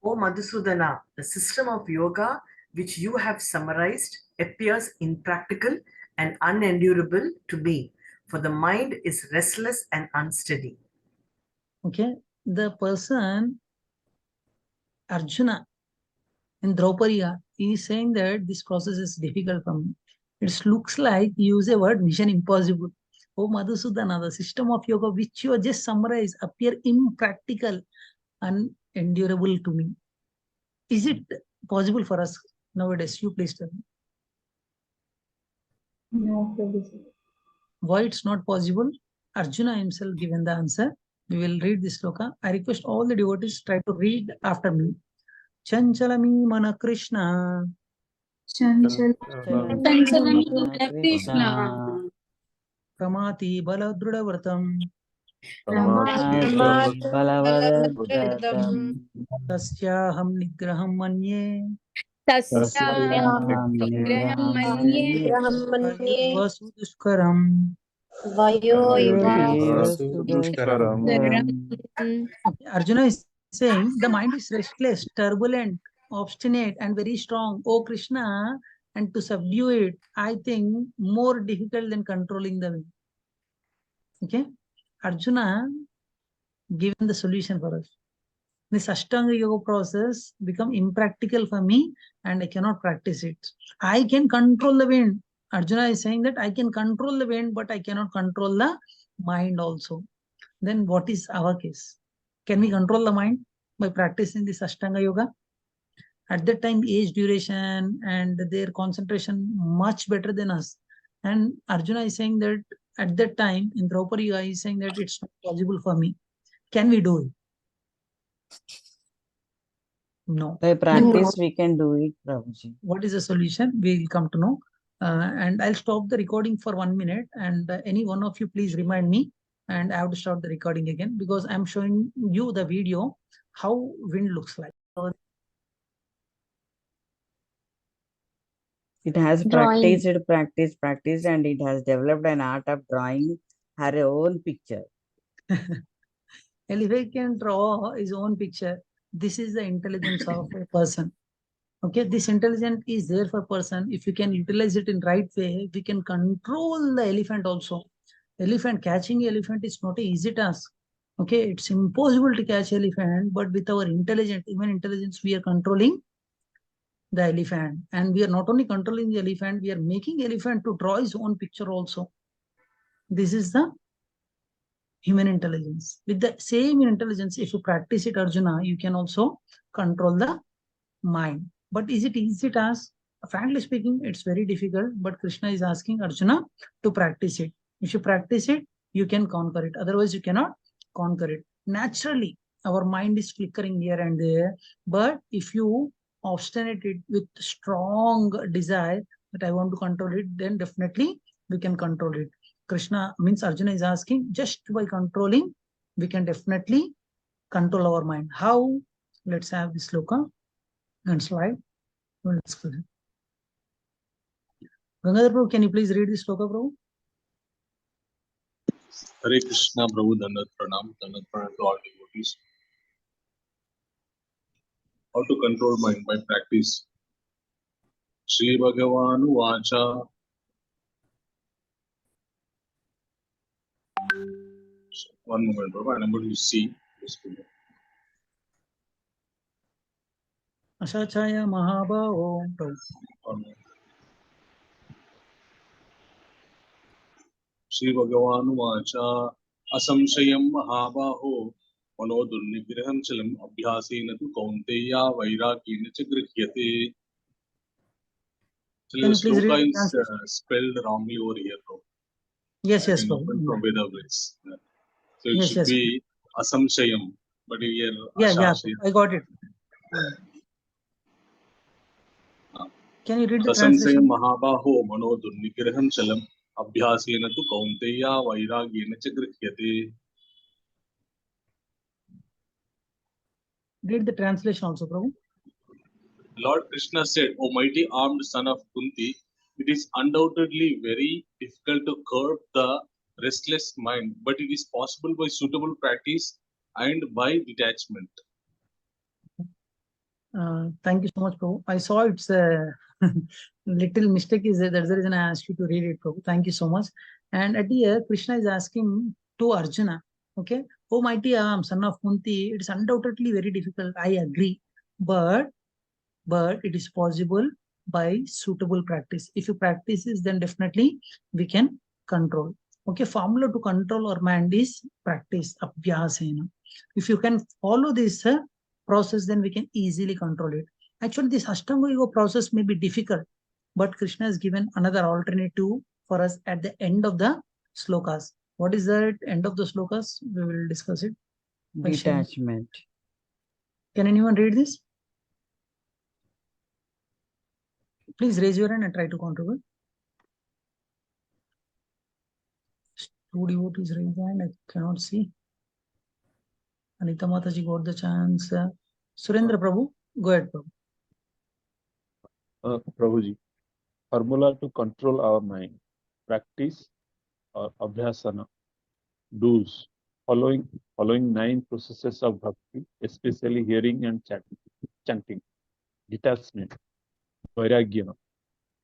O Madhusudana, the system of yoga which you have summarized appears impractical and unendurable to me, for the mind is restless and unsteady. Okay, the person, Arjuna, in Draupadi, he is saying that this process is difficult for me. It looks like you use a word mission impossible. Oh Madhusudana, the system of yoga which you have just summarized appear impractical and endurable to me. Is it possible for us nowadays? You please tell me. No, Prabhuji. Why it's not possible? Arjuna himself given the answer. We will read this sloka. I request all the devotees try to read after me. Chanchalami mana Krishna. Chanchalami Krishna. Pramati baladrudavartam. Balavadam. Tasyaham nigraham manye. Vasu dushkaram. Arjuna is saying the mind is restless, turbulent, obstinate, and very strong. Oh Krishna, and to subdue it, I think more difficult than controlling the wind. Okay, Arjuna given the solution for us. This Ashtanga Yoga process become impractical for me, and I cannot practice it. I can control the wind. Arjuna is saying that I can control the wind, but I cannot control the mind also. Then what is our case? Can we control the mind by practicing this Ashtanga Yoga? At that time, age duration and their concentration much better than us. And Arjuna is saying that at that time, in Draupadi, he is saying that it's not possible for me. Can we do it? No. By practice, we can do it, Prabhuji. What is the solution? We will come to know. And I'll stop the recording for 1 minute. And any one of you, please remind me. And I have to start the recording again because I'm showing you the video how wind looks like. It has Drawing. practiced, and it has developed an art of drawing her own picture. Elephant can draw his own picture. This is the intelligence of a person. Okay, this intelligence is there for person. If you can utilize it in right way, we can control the elephant also. Elephant, catching elephant is not an easy task. Okay, it's impossible to catch elephant, but with our intelligence, human intelligence, we are controlling the elephant. And we are not only controlling the elephant, we are making elephant to draw his own picture also. This is the human intelligence. With the same intelligence, if you practice it, Arjuna, you can also control the mind. But is it easy task? Frankly speaking, it's very difficult, but Krishna is asking Arjuna to practice it. If you practice it, you can conquer it. Otherwise, you cannot conquer it. Naturally, our mind is flickering here and there, but if you obstinate it with strong desire that I want to control it, then definitely we can control it. Krishna means Arjuna is asking, just by controlling, we can definitely control our mind. How? Let's have this sloka and slide. Let's go. Gangadhar Prabhu, can you please read this sloka, Prabhu? Hare Krishna, Prabhu, Dandat Pranam to all devotees. How to control mind by practice. Sri Bhagavan Vacha. One moment, Prabhu, I'm able to see this video. Ashachaya Mahabhavo. Sri Bhagavan Vacha Asamshayam Mahabaho Mano Durnigraham Chalam Abhyasena to Kaunteya Vairagena Chagrihyate. The sloka is spelled wrongly over here, bro. Yes, yes, Prabhu. From Vedables. So it should be Asamshayam, but here yeah, I got it. Can you read the Sasansaya translation? Mahabaho Mano Durnigraham Chalam Abhyasena tu Kaunteya Vairagyena cha Grihyate. Read the translation also, Prabhu. Lord Krishna said, O mighty armed son of Kunti, it is undoubtedly very difficult to curb the restless mind, but it is possible by suitable practice and by detachment. Thank you so much, Prabhu. I saw it's a little mistake is there. That's the reason I asked you to read it, Prabhu. Thank you so much. And at the end, Krishna is asking to Arjuna, okay, oh mighty son of Kunti, it is undoubtedly very difficult. I agree, but it is possible by suitable practice. If you practice this, then definitely we can control. Okay, formula to control our mind is practice, abhyasena. If you can follow this process, then we can easily control it. Actually, this Ashtanga Yoga process may be difficult, but Krishna has given another alternative for us at the end of the slokas. What is the end of the slokas? We will discuss it. Detachment. Can anyone read this? Please raise your hand and try to contribute. Two devotees raise their hand. I cannot see. Anita Mataji got the chance. Surendra Prabhu, go ahead, Prabhu. Prabhuji, formula to control our mind, practice or abhyasana, do's, following 9 processes of bhakti, especially hearing and chanting, detachment, vairagya,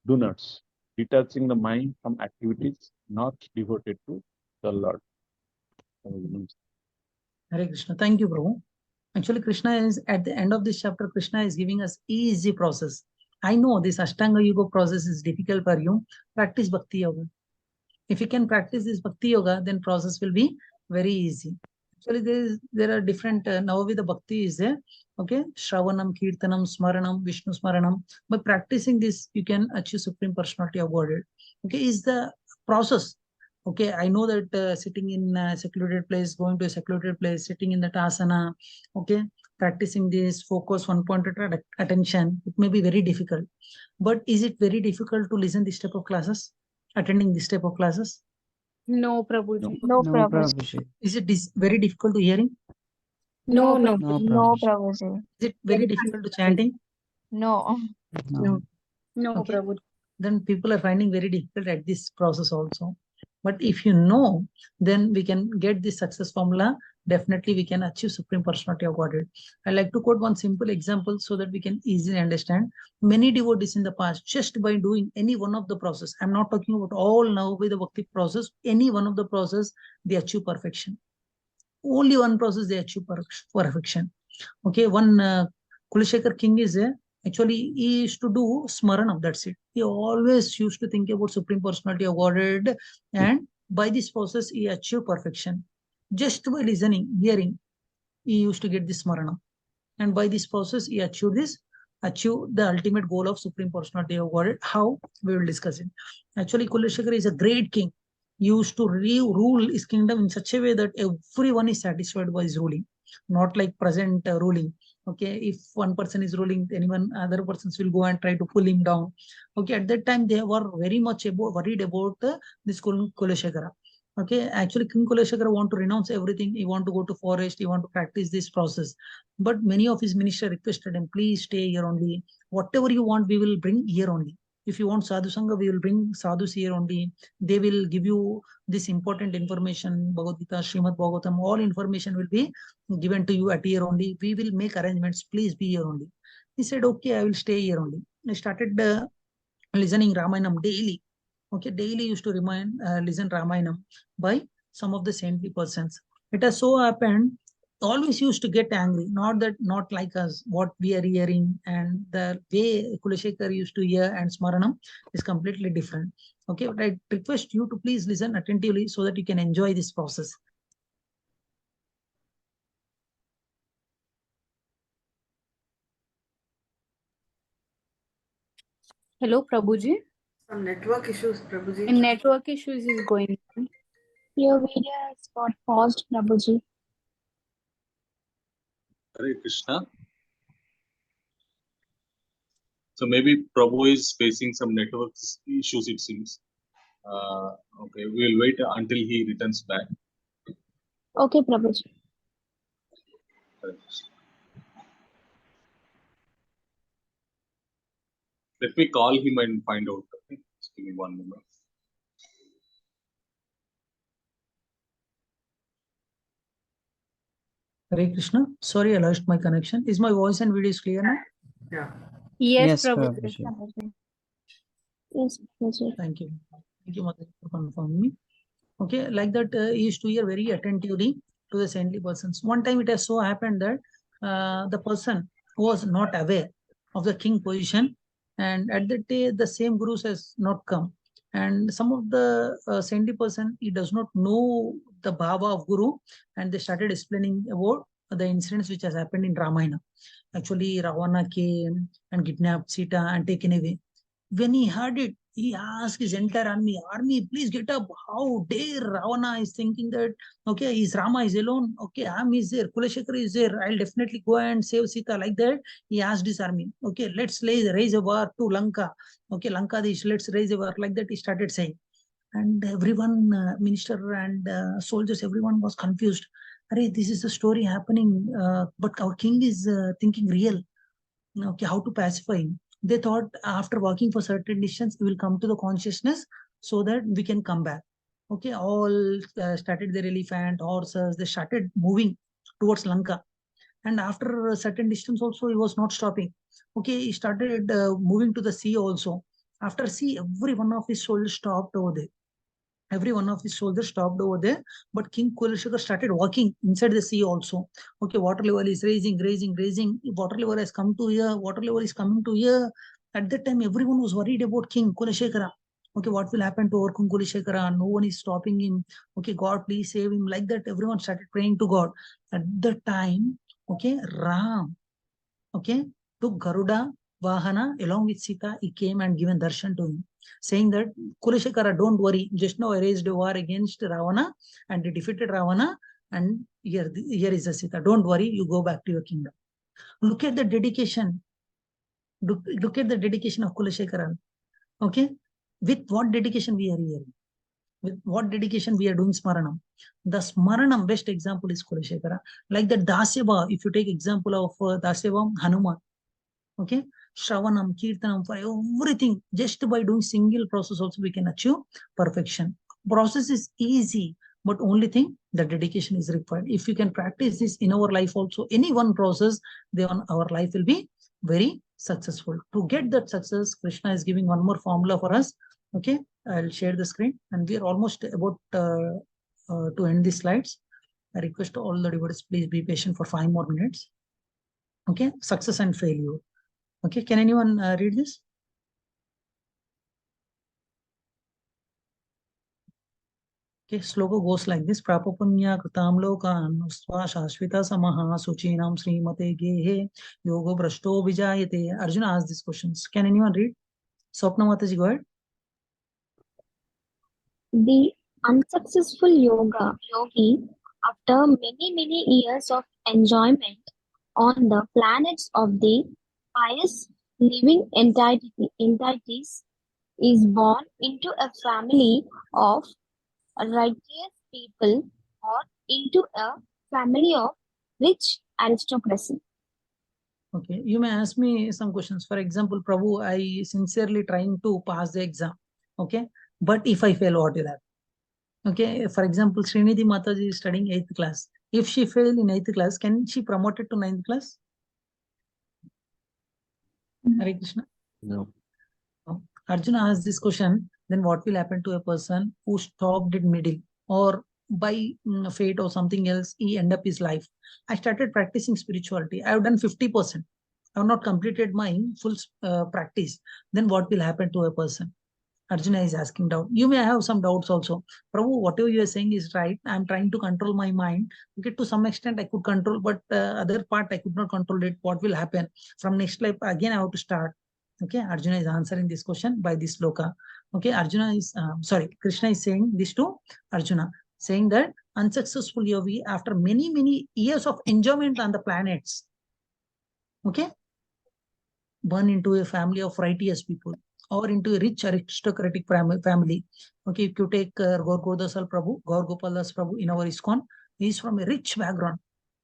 do nots, detaching the mind from activities not devoted to the Lord. Hare Krishna. Thank you, Prabhu. Actually, Krishna is at the end of this chapter, Krishna is giving us easy process. I know this Ashtanga Yoga process is difficult for you. Practice Bhakti Yoga. If you can practice this Bhakti Yoga, then process will be very easy. Actually, there are different, Navavidha Bhakti is there. Okay, Shravanam, Kirtanam, Smaranam, Vishnu Smaranam. By practicing this, you can achieve Supreme Personality of Godhead. Okay, is the process. Okay, I know that sitting in a secluded place, going to a secluded place, sitting in the asana, okay, practicing this, focus one-pointed attention, it may be very difficult. But is it very difficult to listen this type of classes, attending this type of classes? No, Prabhuji. No, No, Prabhuji. Prabhuji. Is it very difficult to hearing? No, No, No, Prabhuji. Prabhuji. Is it very difficult to chanting? No. No. No, Okay. Prabhuji. Then people are finding very difficult at this process also. But if you know, then we can get this success formula. Definitely we can achieve Supreme Personality of Godhead. I like to quote one simple example so that we can easily understand. Many devotees in the past, just by doing any one of the process, I'm not talking about all now with the Bhakti process, any one of the process, they achieve perfection. Only one process they achieve perfection. Okay, one Kulashekar king is there. Actually, he used to do smaranam, that's it. He always used to think about Supreme Personality of Godhead, and by this process, he achieved perfection. Just by listening, hearing, he used to get this smaranam. And by this process, he achieved the ultimate goal of Supreme Personality of Godhead. How? We will discuss it. Actually, Kulashekar is a great king. He used to rule his kingdom in such a way that everyone is satisfied by his ruling, not like present ruling. Okay, if one person is ruling, anyone other persons will go and try to pull him down. Okay, at that time they were very much worried about this Kulashekara. Okay, actually King Kulashekara want to renounce everything. He want to go to forest. He want to practice this process. But many of his ministers requested him, please stay here only. Whatever you want, we will bring here only. If you want sadhu sangha, we will bring sadhus here only. They will give you this important information, Bhagavad Gita, Srimad Bhagavatam, all information will be given to you at here only. We will make arrangements. Please be here only. He said, okay, I will stay here only. I started listening Ramayanam daily. Okay, daily used to listen Ramayanam by some of the saintly persons. It has so happened, always used to get angry, not like us, what we are hearing, and the way Kulashekar used to hear and Smaranam is completely different. Okay, but I request you to please listen attentively so that you can enjoy this process. Hello, Prabhuji. Some network issues, Prabhuji. And network issues is going on. Your video has got paused, Prabhuji. Hare Krishna. So maybe Prabhu is facing some network issues, it seems. Okay, we'll wait until he returns back. Okay, Prabhuji. Let me call him and find out. Okay? Just give me one moment. Hare Krishna. Sorry, I lost my connection. Is my voice and video clear now? Yeah. Yes, Yes, Prabhuji. Prabhuji. Yes, Prabhuji. Thank you. Thank you, Mother, for confirming me. Okay, like that, he used to hear very attentively to the saintly persons. One time it has so happened that the person was not aware of the king position, and at that day the same gurus has not come. And some of the saintly person, he does not know the bhava of guru, and they started explaining about the incidents which has happened in Ramayana. Actually, Ravana came and kidnapped Sita and taken away. When he heard it, he asked his entire army, please get up. How dare Ravana is thinking that, okay, his Rama is alone. Okay, Am is there, Kulashekara is there. I'll definitely go and save Sita. Like that, he asked his army, okay, let's raise a war to Lanka. Okay, Lanka, let's raise a war. Like that, he started saying. And everyone, minister and soldiers, everyone was confused. Arey, this is a story happening, but our king is thinking real. Okay, how to pacify him? They thought after walking for certain distance, we will come to the consciousness so that we can come back. Okay, all started their elephant, horses, they started moving towards Lanka. And after a certain distance also, he was not stopping. Okay, he started moving to the sea also. After sea, every one of his soldiers stopped over there. Every one of his soldiers stopped over there, but King Kulashekar started walking inside the sea also. Okay, water level is raising. Water level has come to here. Water level is coming to here. At that time, everyone was worried about King Kulashekara. Okay, what will happen to our King Kulashekara? No one is stopping him. Okay, God, please save him. Like that, everyone started praying to God. At that time, okay, Ram, okay, took Garuda Vahana along with Sita. He came and given darshan to him, saying that Kulashekara, don't worry. Just now I raised a war against Ravana and he defeated Ravana. And here is the Sita. Don't worry, you go back to your kingdom. Look at the dedication. Look at the dedication of Kulashekara. Okay, with what dedication we are here? With what dedication we are doing Smaranam? The Smaranam, best example is Kulashekara. Like the Dasyava, if you take example of Dasyava, Hanuman. Okay, Shravanam, Kirtanam, for everything, just by doing single process also we can achieve perfection. Process is easy, but only thing, the dedication is required. If we can practice this in our life also, any one process, then our life will be very successful. To get that success, Krishna is giving one more formula for us. Okay, I'll share the screen, and we are almost about to end the slides. I request all the devotees, please be patient for 5 more minutes. Okay, success and failure. Okay, can anyone read this? Okay, sloka goes like this. Prapapunya kritam lokan sva shashvita samaha suchinam srimate gehe yogo brashto vijayate. Arjuna asked these questions. Can anyone read? Swapna Mataji, go ahead. The unsuccessful yogi, after many years of enjoyment on the planets of the pious living entities, is born into a family of righteous people or into a family of rich aristocracy. Okay, you may ask me some questions. For example, Prabhu, I sincerely trying to pass the exam. Okay, but if I fail, what will happen? Okay, for example, Srinidhi Mataji is studying 8th class. If she fail in 8th class, can she promoted to 9th class? Hare Krishna. No. Arjuna asked this question, then what will happen to a person who stopped in middle, or by fate or something else, he end up his life? I started practicing spirituality. I have done 50%. I have not completed my full practice. Then what will happen to a person? Arjuna is asking doubt. You may have some doubts also. Prabhu, whatever you are saying is right. I am trying to control my mind. Okay, to some extent I could control, but other part I could not control it. What will happen? From next life, again I have to start. Okay, Arjuna is answering this question by this sloka. Okay, Arjuna is, Krishna is saying this to Arjuna, saying that unsuccessful yogi, after many years of enjoyment on the planets, okay, born into a family of righteous people or into a rich aristocratic family. Okay, if you take Gaurgodasal Prabhu, Gaurgopalas Prabhu in our iskcon, he is from a rich background.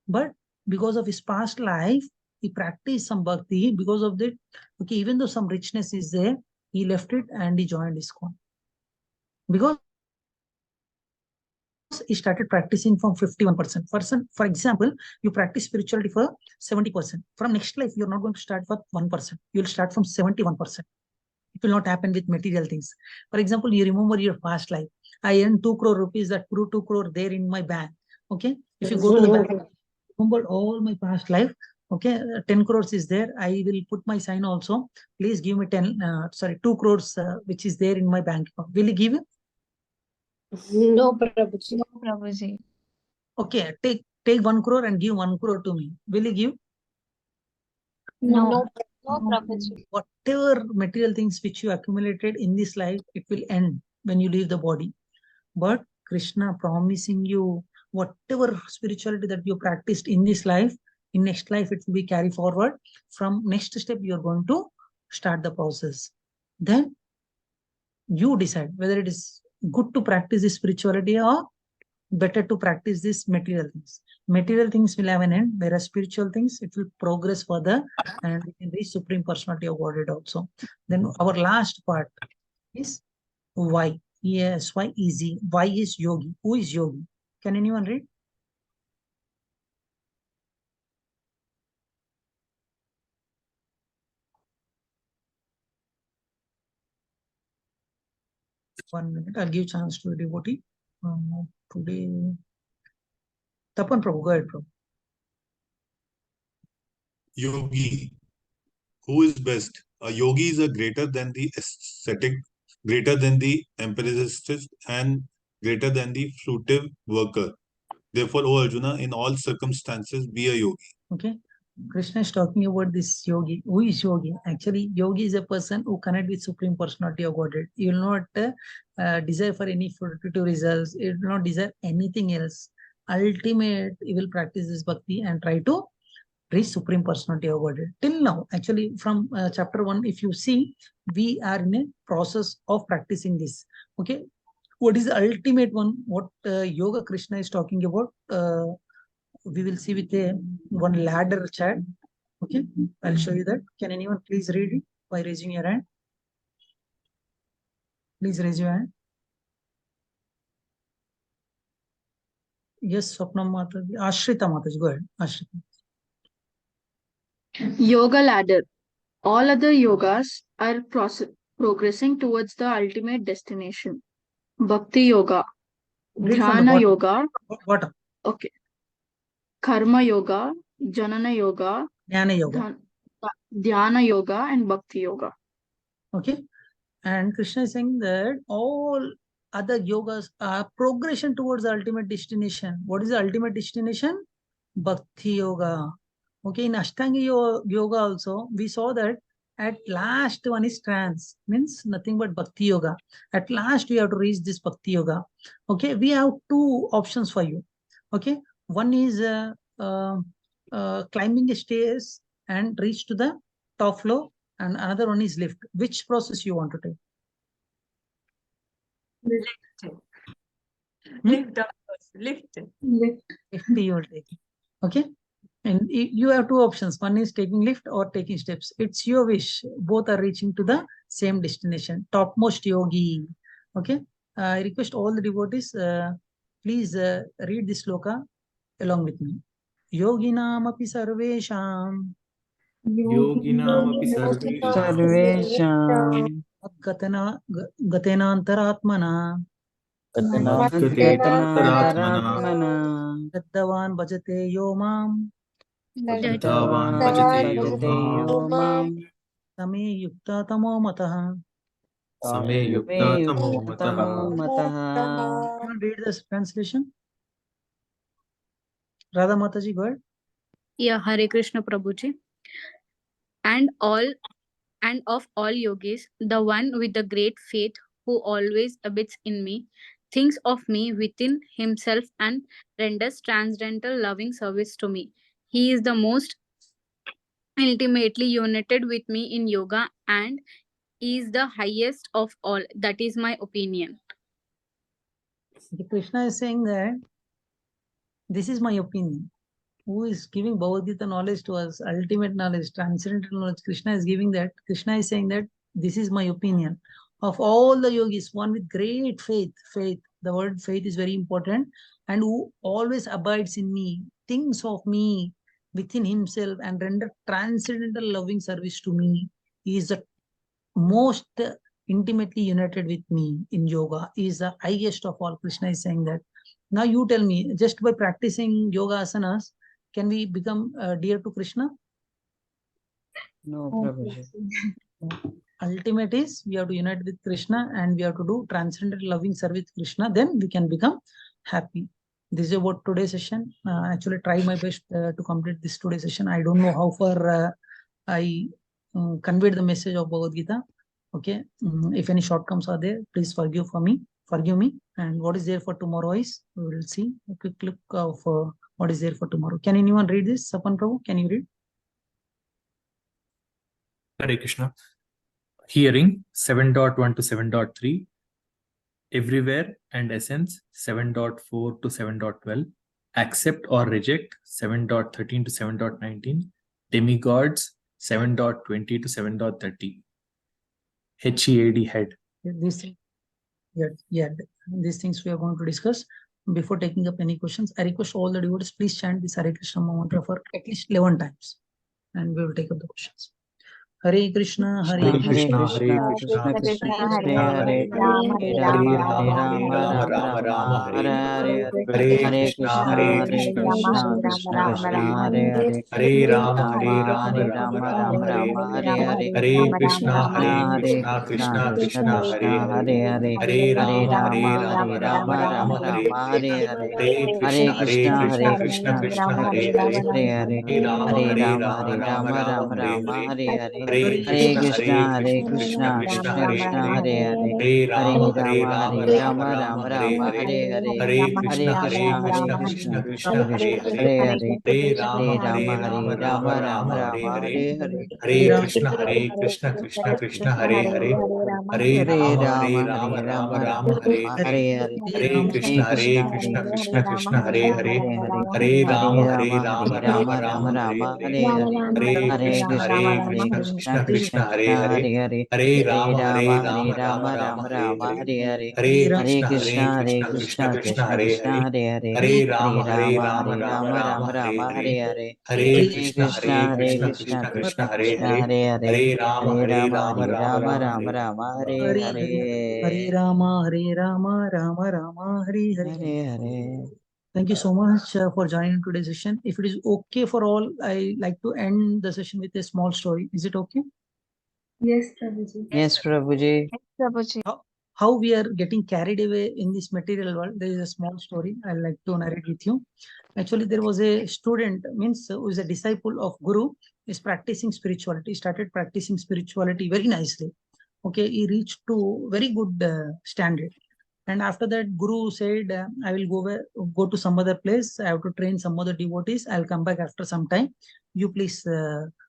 But because of his past life, he practiced some bhakti. Because of that, okay, even though some richness is there, he left it and he joined iskcon. Because he started practicing from 51%. For example, you practice spirituality for 70%. From next life, you're not going to start for 1%. You'll start from 71%. It will not happen with material things. For example, you remember your past life. I earned 2 crore rupees, that 2 crore there in my bank. Okay. If you go to the bank, remember all my past life. Okay, 10 crores is there. I will put my sign also. Please give me 2 crores, which is there in my bank account. Will you give it? No, Prabhuji. No, Prabhuji. Okay, take 1 crore and give 1 crore to me. Will you give? No. No, Prabhuji. Whatever material things which you accumulated in this life, it will end when you leave the body. But Krishna promising you whatever spirituality that you practiced in this life, in next life it will be carried forward. From next step, you are going to start the process. Then you decide whether it is good to practice this spirituality or better to practice this material things. Material things will have an end, whereas spiritual things, it will progress further and we can reach Supreme Personality of Godhead also. Then our last part is why. Yes, why is he? Why is Yogi? Who is Yogi? Can anyone read? One minute, I'll give chance to a devotee. Today, Tapan Prabhu, go ahead, Prabhu. Yogi. Who is best? A yogi is a greater than the ascetic, greater than the empiricist, and greater than the fruitive worker. Therefore, O Arjuna, in all circumstances, be a yogi. Okay. Krishna is talking about this yogi. Who is yogi? Actually, yogi is a person who connect with Supreme Personality of Godhead. He will not desire for any fruitive results. He will not desire anything else. Ultimate, he will practice this bhakti and try to reach Supreme Personality of Godhead. Till now, actually, from chapter 1, if you see, we are in a process of practicing this. Okay. What is the ultimate one? What Yoga Krishna is talking about? We will see with a one ladder chat. Okay, I'll show you that. Can anyone please read it by raising your hand? Please raise your hand. Yes, Swapna Mataji. Ashrita Mataji, go ahead. Ashrita. Yoga ladder. All other yogas are progressing towards the ultimate destination. Bhakti yoga, Read from the dhyana bottom. yoga, Bottom. okay, karma yoga, janana yoga, Jnana yoga. dhyana yoga, and bhakti yoga. Okay, and Krishna is saying that all other yogas are progression towards the ultimate destination. What is the ultimate destination? Bhakti yoga. Okay, in Ashtanga yoga also, we saw that at last one is trance, means nothing but Bhakti yoga. At last we have to reach this Bhakti yoga. Okay, we have two options for you. Okay, one is climbing the stairs and reach to the top floor, and another one is lift. Which process you want to take? Lift. Lift, of course. Lift. Lift. Lift you will take. Okay. And you have two options. One is taking lift or taking steps. It's your wish. Both are reaching to the same destination. Topmost yogi. Okay. I request all the devotees, please read this sloka along with me. Yoginam api sarvesham. Yoginam api Sarvesham Gatenantaratmana. Gatenantaratmana Shraddhavan bhajate yo mam. Shraddhavan bhajate yo mam Same yukta tamo mataha. Same yukta tamo mataha. Can you read this translation? Radha Mataji, go ahead. Yeah, Hare Krishna Prabhuji. And of all yogis, the one with the great faith who always abides in me, thinks of me within himself and renders transcendental loving service to me. He is the most ultimately united with me in yoga and is the highest of all. That is my opinion. Krishna is saying that this is my opinion. Who is giving Bhagavad Gita knowledge to us, ultimate knowledge, transcendental knowledge? Krishna is giving that. Krishna is saying that this is my opinion. Of all the yogis, one with great faith, the word faith is very important, and who always abides in me, thinks of me within himself and render transcendental loving service to me. He is the most intimately united with me in yoga. He is the highest of all. Krishna is saying that. Now you tell me, just by practicing yoga asanas, can we become dear to Krishna? No, Prabhuji. Ultimate is we have to unite with Krishna and we have to do transcendental loving service with Krishna. Then we can become happy. This is about today's session. Actually, try my best to complete this today's session. I don't know how far I conveyed the message of Bhagavad Gita. Okay, if any shortcomings are there, please forgive me. And what is there for tomorrow is we will see a quick look of what is there for tomorrow. Can anyone read this? Sapan Prabhu, can you read? Hare Krishna. Hearing 7.1 to 7.3. Everywhere and essence 7.4 to 7.12. Accept or reject 7.13 to 7.19. Demigods 7.20 to 7.30. HEAD head. These things we are going to discuss. Before taking up any questions, I request all the devotees, please chant this Hare Krishna mantra for at least 11 times, and we will take up the questions. Hare Krishna, Hare Krishna, Krishna, Krishna, Krishna Krishna, Krishna, Hare Hare, Hare Rama, Hare Krishna, Hare Krishna, Krishna Krishna, Hare Rama, Rama, Hare Krishna, Krishna, Krishna, Krishna Krishna, Krishna, Hare Hare Rama, Rama, Hare Krishna, Krishna, Krishna, Rama, Hare Hare Krishna, Krishna, Krishna Krishna, Krishna, Hare Hare Rama, Rama, Hare Hare Krishna, Krishna, Krishna, Krishna Krishna, Krishna, Hare Hare Rama, Hare Krishna, Krishna, Krishna, Hare Krishna, Krishna, Krishna, Hare Rama, Hare Krishna, Krishna, Hare Rama, Hare Krishna, Krishna, Hare Rama, Hare Krishna, Krishna, Hare Rama, Hare Rama, Rama Rama, Hare Hare. Thank you so much for joining today's session. If it is okay for all, I like to end the session with a small story. Is it okay? Yes, Prabhuji. Yes, Prabhuji. Prabhuji. How we are getting carried away in this material world. There is a small story I like to narrate with you. Actually, there was a student, means who is a disciple of Guru, is practicing spirituality, started practicing spirituality very nicely. Okay, he reached to very good standard. And after that, Guru said, I will go to some other place. I have to train some other devotees. I'll come back after some time. You please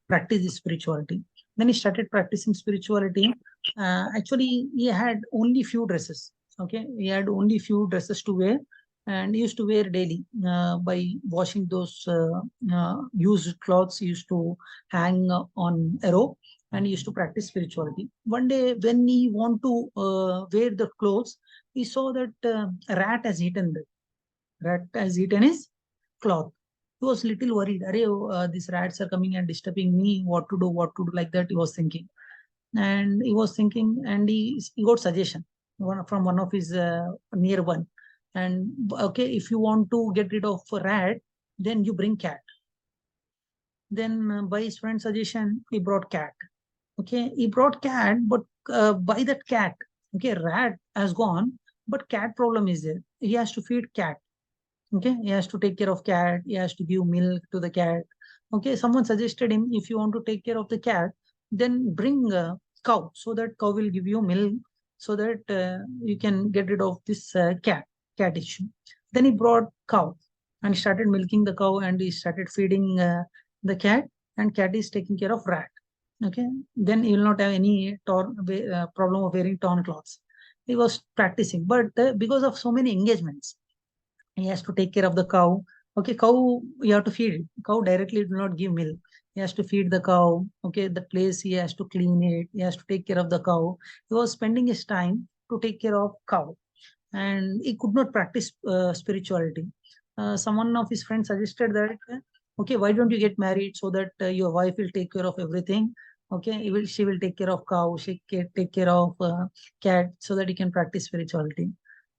practice this spirituality. Then he started practicing spirituality. Actually, he had only few dresses. Okay, he had only few dresses to wear, and he used to wear daily by washing those used clothes. He used to hang on a rope, and he used to practice spirituality. One day, when he want to wear the clothes, he saw that a rat has eaten his cloth. He was little worried. These rats are coming and disturbing me. What to do? Like that he was thinking. And he was thinking, and he got suggestion from one of his near one. And okay, if you want to get rid of a rat, then you bring cat. Then by his friend's suggestion, he brought cat. Okay, he brought cat, but by that cat, okay, rat has gone, but cat problem is there. He has to feed cat. Okay, he has to take care of cat. He has to give milk to the cat. Okay, someone suggested him, if you want to take care of the cat, then bring a cow, so that cow will give you milk, so that you can get rid of this cat issue. Then he brought cow and started milking the cow, and he started feeding the cat. and cat is taking care of rat. Okay, then he will not have any problem of wearing torn clothes. He was practicing, but because of so many engagements, he has to take care of the cow. Okay, cow, you have to feed it. Cow directly will not give milk. He has to feed the cow. Okay, the place he has to clean it. He has to take care of the cow. He was spending his time to take care of cow, and he could not practice spirituality. Someone of his friends suggested that, okay, why don't you get married so that your wife will take care of everything. Okay, she will take care of cow, she can take care of cat, so that he can practice spirituality.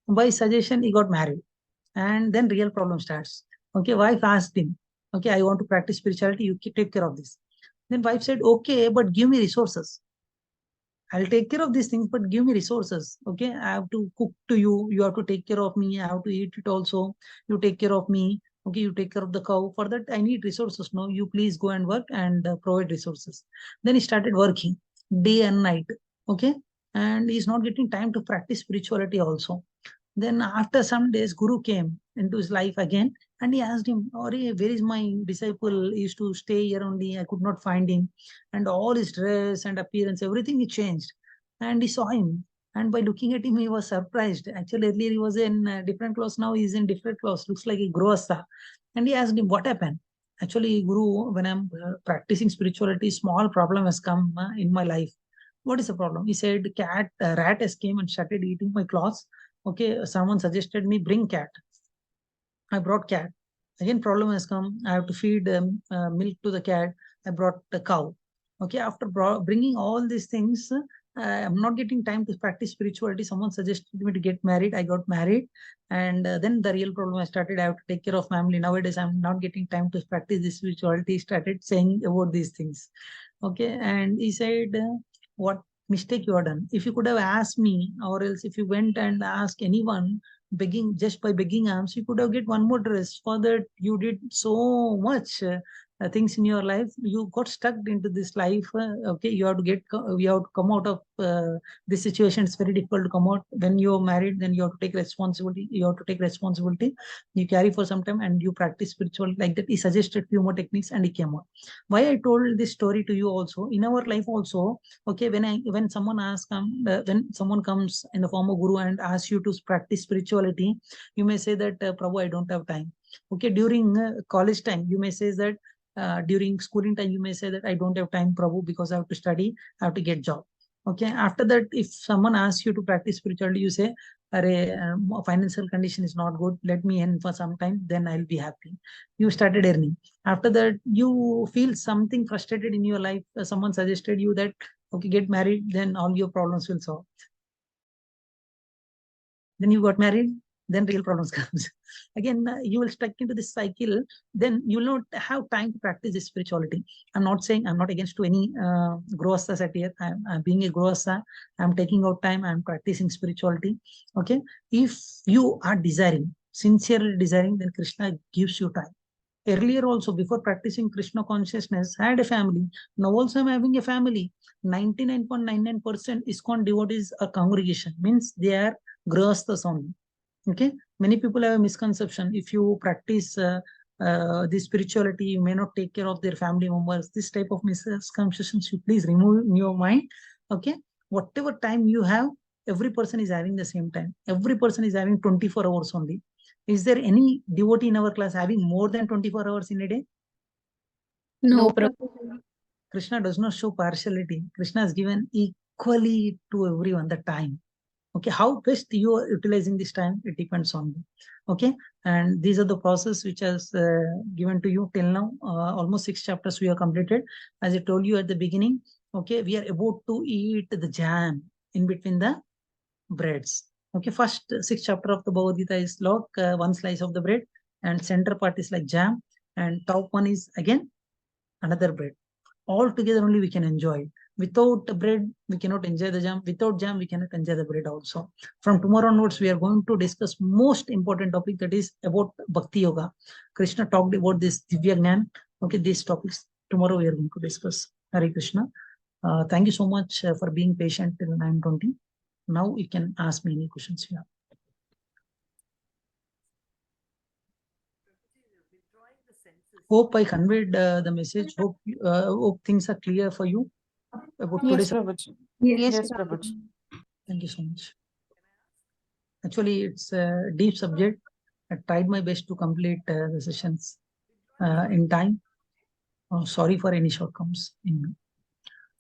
By suggestion, he got married, and then real problem starts. Okay, wife asked him, okay, I want to practice spirituality, you take care of this. Then wife said, okay, but give me resources. I'll take care of these things, but give me resources. Okay, I have to cook to you. You have to take care of me. I have to eat it also. You take care of me. Okay, you take care of the cow. For that, I need resources. No, you please go and work and provide resources. Then he started working day and night. Okay, and he's not getting time to practice spirituality also. Then after some days, Guru came into his life again, and he asked him, "Ori, where is my disciple? He used to stay here only. I could not find him." And all his dress and appearance, everything he changed. And he saw him. And by looking at him, he was surprised. Actually, earlier he was in different clothes. Now he's in different clothes. Looks like a growasta. And he asked him, what happened? Actually, Guru, when I'm practicing spirituality, small problem has come in my life. What is the problem? He said, rat has came and started eating my clothes. Okay, someone suggested me bring cat. I brought cat. Again, problem has come. I have to feed milk to the cat. I brought the cow. Okay, after bringing all these things, I'm not getting time to practice spirituality. Someone suggested me to get married. I got married, and then the real problem I started. I have to take care of family. Nowadays, I'm not getting time to practice this spirituality. Started saying about these things. Okay, and he said, "What mistake you have done? If you could have asked me, or else if you went and asked anyone." Begging, just by begging alms, you could have get one more dress. For that, you did so much things in your life. You got stuck into this life. Okay, you have to come out of this situation. It's very difficult to come out. When you're married, then you have to take responsibility. You have to take responsibility. You carry for some time and you practice spiritual like that. He suggested few more techniques and he came out. Why I told this story to you also in our life also. Okay, when someone asks, when someone comes in the form of guru and asks you to practice spirituality, you may say that Prabhu, I don't have time. Okay, during college time, you may say that during schooling time, you may say that I don't have time, Prabhu, because I have to study, I have to get job. Okay, after that, if someone asks you to practice spirituality, you say, financial condition is not good, let me earn for some time, then I'll be happy. You started earning. After that, you feel something frustrated in your life. Someone suggested you that, okay, get married, then all your problems will solve. Then you got married, then real problems comes. Again, you will stuck into this cycle, then you will not have time to practice this spirituality. I'm not saying, I'm not against to any growastas at here. I'm being a growasta, I'm taking out time, I'm practicing spirituality. Okay, if you are desiring, sincerely desiring, then Krishna gives you time. Earlier also, before practicing Krishna consciousness, I had a family. Now also I'm having a family. 99.99% iskcon devotees are congregation, means they are grahasthas only. Okay, many people have a misconception. If you practice this spirituality, you may not take care of their family members. This type of misconceptions you please remove in your mind. Okay, whatever time you have, every person is having the same time. Every person is having 24 hours only. Is there any devotee in our class having more than 24 hours in a day? No, Prabhu. Krishna does not show partiality. Krishna has given equally to everyone the time. Okay, how best you are utilizing this time, it depends on you. Okay, and these are the process which has given to you till now. Almost 6 chapters we have completed. As I told you at the beginning, okay, we are about to eat the jam in between the breads. Okay, first 6 chapter of the Bhagavad Gita is like one slice of the bread, and center part is like jam, and top one is again another bread. All together only we can enjoy. Without the bread, we cannot enjoy the jam. Without jam, we cannot enjoy the bread also. From tomorrow onwards, we are going to discuss most important topic, that is about Bhakti Yoga. Krishna talked about this Divya Gnan. Okay, these topics tomorrow we are going to discuss. Hare Krishna. Thank you so much for being patient till 9:20. Now you can ask me any questions here. Withdrawing the senses Hope I conveyed the message. Hope things are clear for you about Yes, today's. Prabhuji. Yes, Prabhuji. Thank you so much. Actually, it's a deep subject. I tried my best to complete the sessions in time. Sorry for any shortcomings in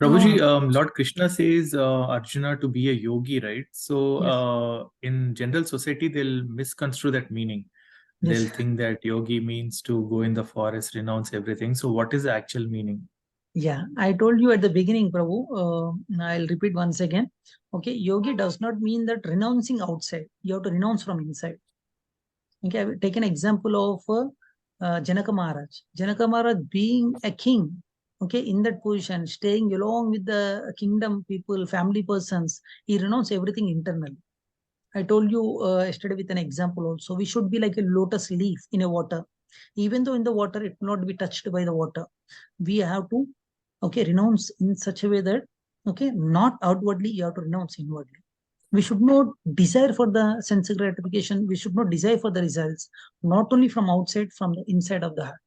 Prabhuji, Lord Krishna says Arjuna to be a yogi, right? So Yes. in general society, they'll misconstrue that meaning. Yes. They'll think that yogi means to go in the forest, renounce everything. So what is the actual meaning? Yeah, I told you at the beginning, Prabhu. I'll repeat once again. Okay, yogi does not mean that renouncing outside. You have to renounce from inside. Okay, I will take an example of Janaka Maharaj. Janaka Maharaj being a king, okay, in that position, staying along with the kingdom people, family persons, he renounced everything internally. I told you yesterday with an example also. We should be like a lotus leaf in a water. Even though in the water, it will not be touched by the water. We have to, okay, renounce in such a way that, okay, not outwardly, you have to renounce inwardly. We should not desire for the sense gratification. We should not desire for the results, not only from outside, from the inside of the heart.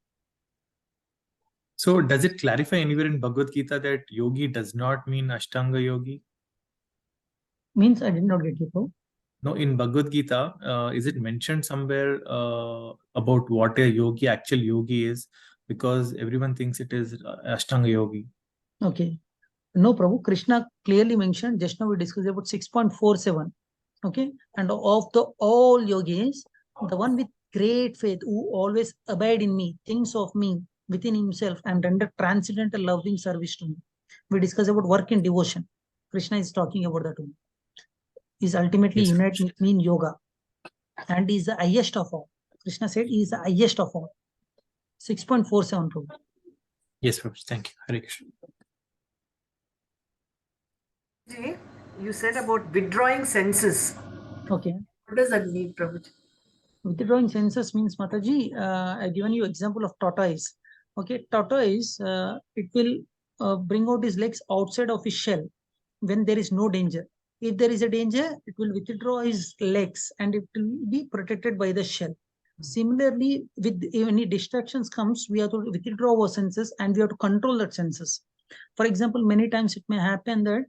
So does it clarify anywhere in Bhagavad Gita that yogi does not mean Ashtanga yogi? Means I did not get you, Prabhu. No, in Bhagavad Gita, is it mentioned somewhere about what a yogi, actual yogi is? Because everyone thinks it is Ashtanga yogi. Okay. No, Prabhu. Krishna clearly mentioned, just now we discussed about 6.47. Okay. And of the all yogis, the one with great faith who always abide in me, thinks of me within himself and render transcendental loving service to me. We discussed about work in devotion. Krishna is talking about that one. Is ultimately Yes, unite with me in yoga. And is the highest of all. Krishna said he is the highest of all. 6.47, Prabhu. Yes, Prabhuji. Thank you. Hare Krishna. Ji, you said about withdrawing senses. Okay. What does that mean, Prabhuji? Withdrawing senses means, Mataji, I've given you example of tortoise. Okay, tortoise, it will bring out his legs outside of his shell when there is no danger. If there is a danger, it will withdraw his legs and it will be protected by the shell. Similarly, with any distractions comes, we have to withdraw our senses and we have to control that senses. For example, many times it may happen that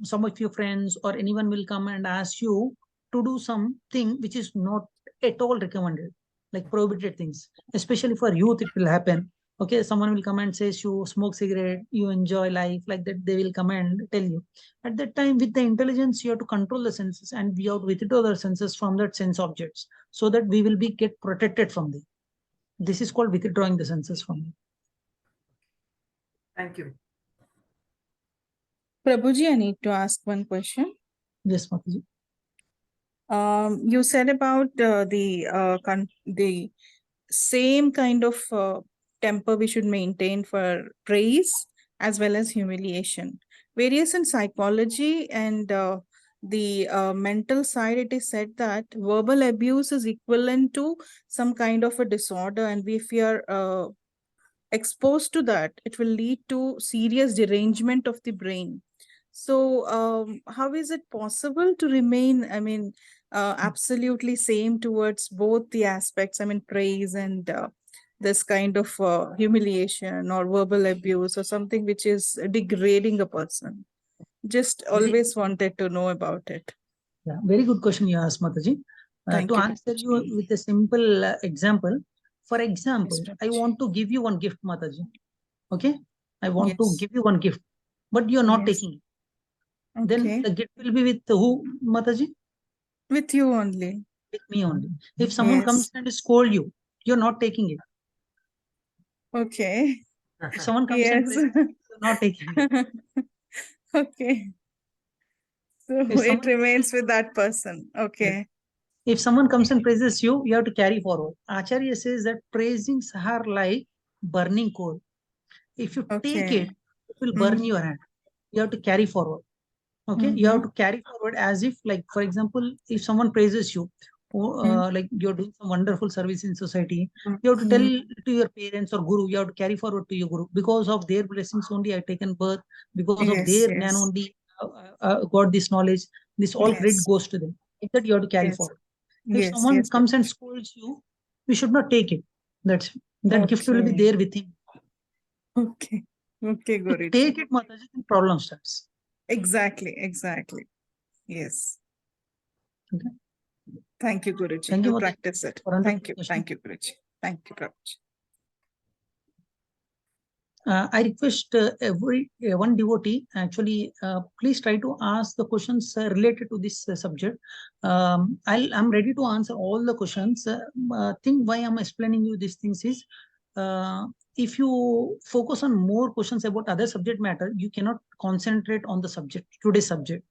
some of your friends or anyone will come and ask you to do something which is not at all recommended, like prohibited things. Especially for youth, it will happen. Okay, someone will come and says you smoke cigarette, you enjoy life, like that they will come and tell you. At that time, with the intelligence, you have to control the senses and we have to withdraw the senses from that sense objects so that we will be get protected from them. This is called withdrawing the senses from them. Thank you. Prabhuji, I need to ask one question. Yes, Mataji. You said about the same kind of temper we should maintain for praise as well as humiliation. Whereas in psychology and the mental side, it is said that verbal abuse is equivalent to some kind of a disorder, and if we are exposed to that, it will lead to serious derangement of the brain. So how is it possible to remain, absolutely same towards both the aspects, praise and this kind of humiliation or verbal abuse or something which is degrading a person? Just always wanted to know about it. Yeah, very good question you asked, Mataji. To answer you with a simple example, for example, I want to give you one gift, Mataji. Okay? I want to give you one gift, but you're not taking it. Then the gift will be with who, Mataji? With you only. With me only. If someone comes and scold you, you're not taking it. Okay. If someone comes and praises you, you're not taking it. Okay. So it remains with that person. Okay. If someone comes and praises you, you have to carry forward. Acharya says that praisings are like burning coal. If you take it, it will burn your hand. You have to carry forward. Okay, you have to carry forward as if, like, for example, if someone praises you, like you're doing some wonderful service in society, you have to tell to your parents or guru, you have to carry forward to your guru. Because of their blessings only I've taken birth, because of their jnana only got this knowledge, this all credit goes to them. Like that you have to carry forward. If someone comes and scolds you, we should not take it. That's That gift will be Okay. there with him. Okay. Okay, You Guruji. take it, Mataji, then problem starts. Exactly. Exactly. Yes. Okay. Thank you, Guruji. Thank you, We'll Mataji, practice it. for answering Thank you. the question. Thank you, Guruji. Thank you, Prabhuji. I request one devotee, actually, please try to ask the questions related to this subject. I'm ready to answer all the questions. Think why I'm explaining you these things is, if you focus on more questions about other subject matter, you cannot concentrate on the subject, today's subject.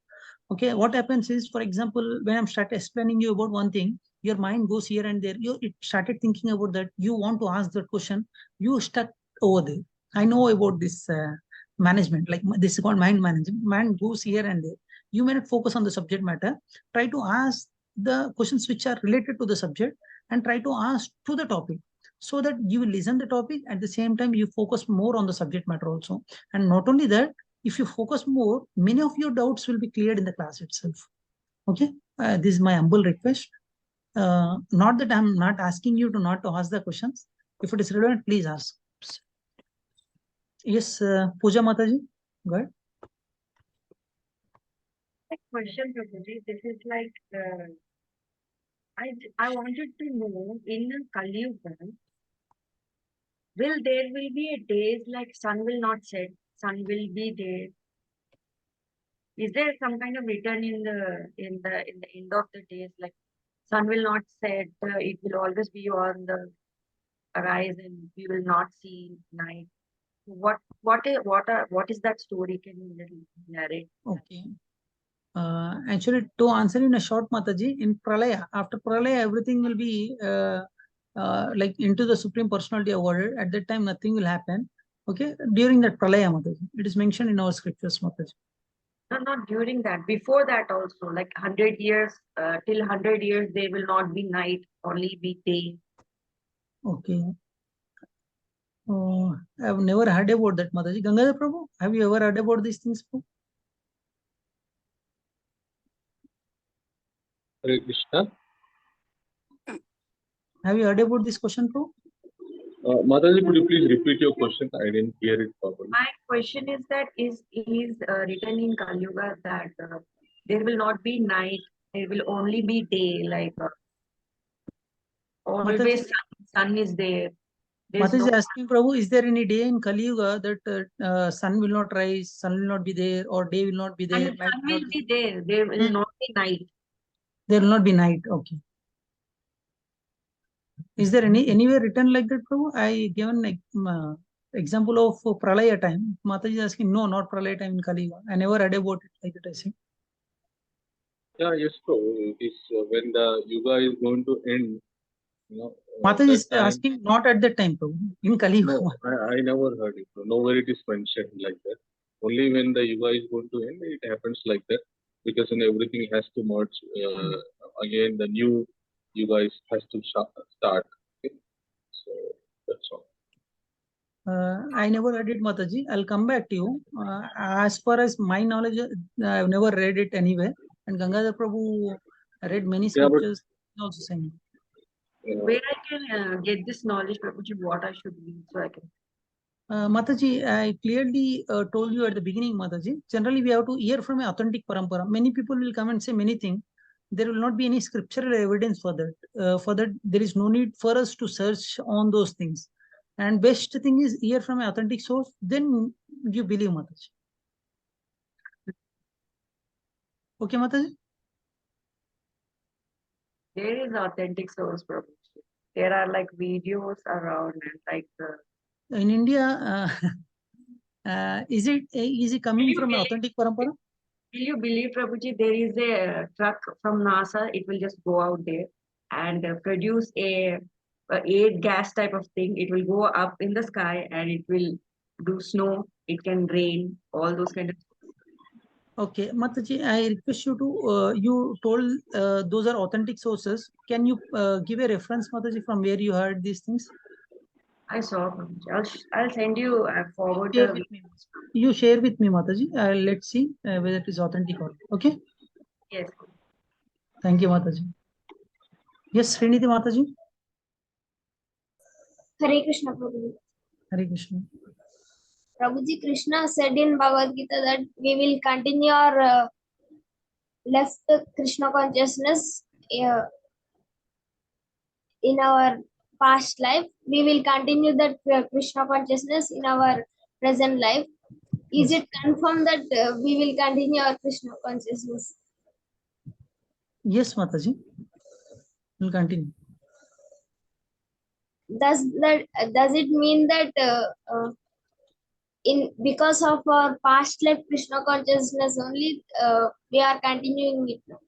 Okay, what happens is, for example, when I'm start explaining you about one thing, your mind goes here and there. It started thinking about that. You want to ask that question. You stuck over there. I know about this management, like this is called mind management. Mind goes here and there. You may not focus on the subject matter. Try to ask the questions which are related to the subject and try to ask to the topic, so that you will listen the topic. At the same time, you focus more on the subject matter also. And not only that, if you focus more, many of your doubts will be cleared in the class itself. Okay, this is my humble request. Not that I'm not asking you to not to ask the questions. If it is relevant, please ask. Yes, Pooja Mataji, go ahead. Question, Prabhuji. This is like, I wanted to know, in Kali Yuga, there will be a days like sun will not set, sun will be there. Is there some kind of return in the end of the days, like sun will not set, it will always be on the horizon, we will not see night. What is that story? Can you narrate? Okay. Actually, to answer in a short, Mataji, in Pralaya, after Pralaya, everything will be like into the Supreme Personality of Godhead. At that time, nothing will happen. Okay, during that Pralaya, Mataji, it is mentioned in our scriptures, Mataji. No, not during that. Before that also, like 100 years, till 100 years, there will not be night, only be day. Okay. I've never heard about that, Mataji. Ganga Prabhu, have you ever heard about these things? Hare Krishna. Have you heard about this question, Prabhu? Mataji, could you please repeat your question? I didn't hear it properly. My question is that is written in Kali Yuga that there will not be night, there will only be day, like always sun is there. Mataji is asking, Prabhu, is there any day in Kali Yuga that sun will not rise, sun will not be there, or day will not be there? And sun will be there, there will not be night. There will not be night. Okay. Is there anywhere written like that, Prabhu? I given example of Pralaya time. Mataji is asking, no, not Pralaya time in Kali Yuga. I never read about it like that, I see. Yeah, yes, Prabhu. It is when the Yuga is going to end. You know, Mataji is asking, not at that time, Prabhu, in Kali Yuga. No, I never heard it. Nowhere it is mentioned like that. Only when the Yuga is going to end, it happens like that. Because then everything has to merge again. The new Yuga has to start. Okay? So that's all. I never read it, Mataji. I'll come back to you. As far as my knowledge, I've never read it anywhere. And Ganga Prabhu read many scriptures. Also saying. Where I can get this knowledge, Prabhuji, what I should read, so I can. Mataji, I clearly told you at the beginning, Mataji. Generally, we have to hear from an authentic parampara. Many people will come and say many things. There will not be any scriptural evidence for that. For that, there is no need for us to search on those things. And best thing is hear from an authentic source. Then you believe, Mataji. Okay, Mataji. There is authentic source, Prabhuji. There are like videos around and like. In India, is it coming from an authentic parampara? Will you believe, Prabhuji, there is a truck from NASA, it will just go out there and produce a air gas type of thing. It will go up in the sky and it will do snow, it can rain, all those kind of things. Okay, Mataji, I request you to, you told those are authentic sources. Can you give a reference, Mataji, from where you heard these things? I saw, Prabhuji. I'll send you forward. Share with me. You share with me, Mataji. Let's see whether it is authentic or not. Okay? Yes. Thank you, Mataji. Yes, Srinidhi Mataji. Hare Krishna Prabhuji. Hare Krishna. Prabhuji, Krishna said in Bhagavad Gita that we will continue our left Krishna consciousness in our past life. We will continue that Krishna consciousness in our present life. Is Yes. it confirmed that we will continue our Krishna consciousness? Yes, Mataji. We'll continue. Does it mean that because of our past life Krishna consciousness only we are continuing it now?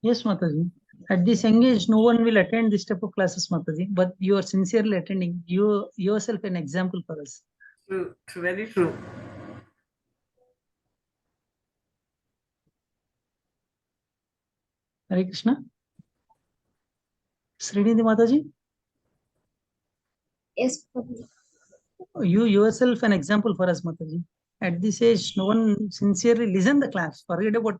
Yes, Mataji. At this young age, no one will attend this type of classes, Mataji. But you are sincerely attending. You yourself an example for us. True, very true. Hare Krishna. Srinidhi Mataji. Yes, Prabhuji. You yourself an example for us, Mataji. At this age, no one sincerely listen the class. Forget about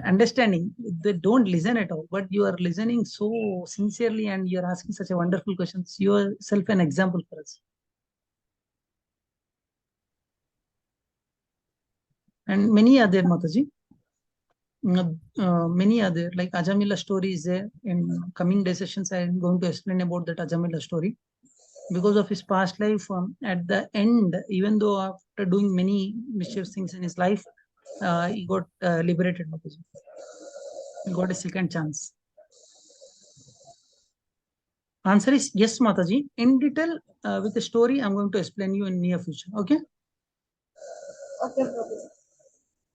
understanding. They don't listen at all. But you are listening so sincerely, and you are asking such a wonderful questions. You yourself an example for us. And many other, Mataji. Many other, like Ajamila story is there. In coming day sessions, I am going to explain about that Ajamila story. Because of his past life, at the end, even though after doing many mischievous things in his life, he got liberated. Mataji. He got a second chance. Answer is yes, Mataji. In detail, with the story, I'm going to explain you in near future. Okay? Okay, Prabhuji.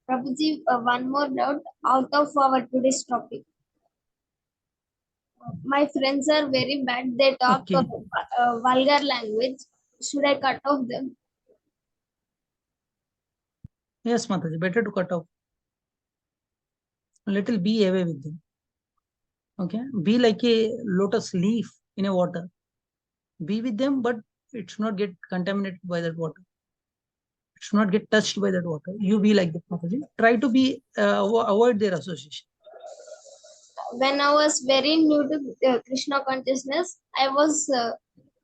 Prabhuji, one more doubt out of our today's topic. My friends are very bad. They talk Okay. vulgar language. Should I cut off them? Yes, Mataji. Better to cut off. A little be away with them. Okay? Be like a lotus leaf in a water. Be with them, but it should not get contaminated by that water. It should not get touched by that water. You be like that, Mataji. Try to be avoid their association. When I was very new to Krishna consciousness, I was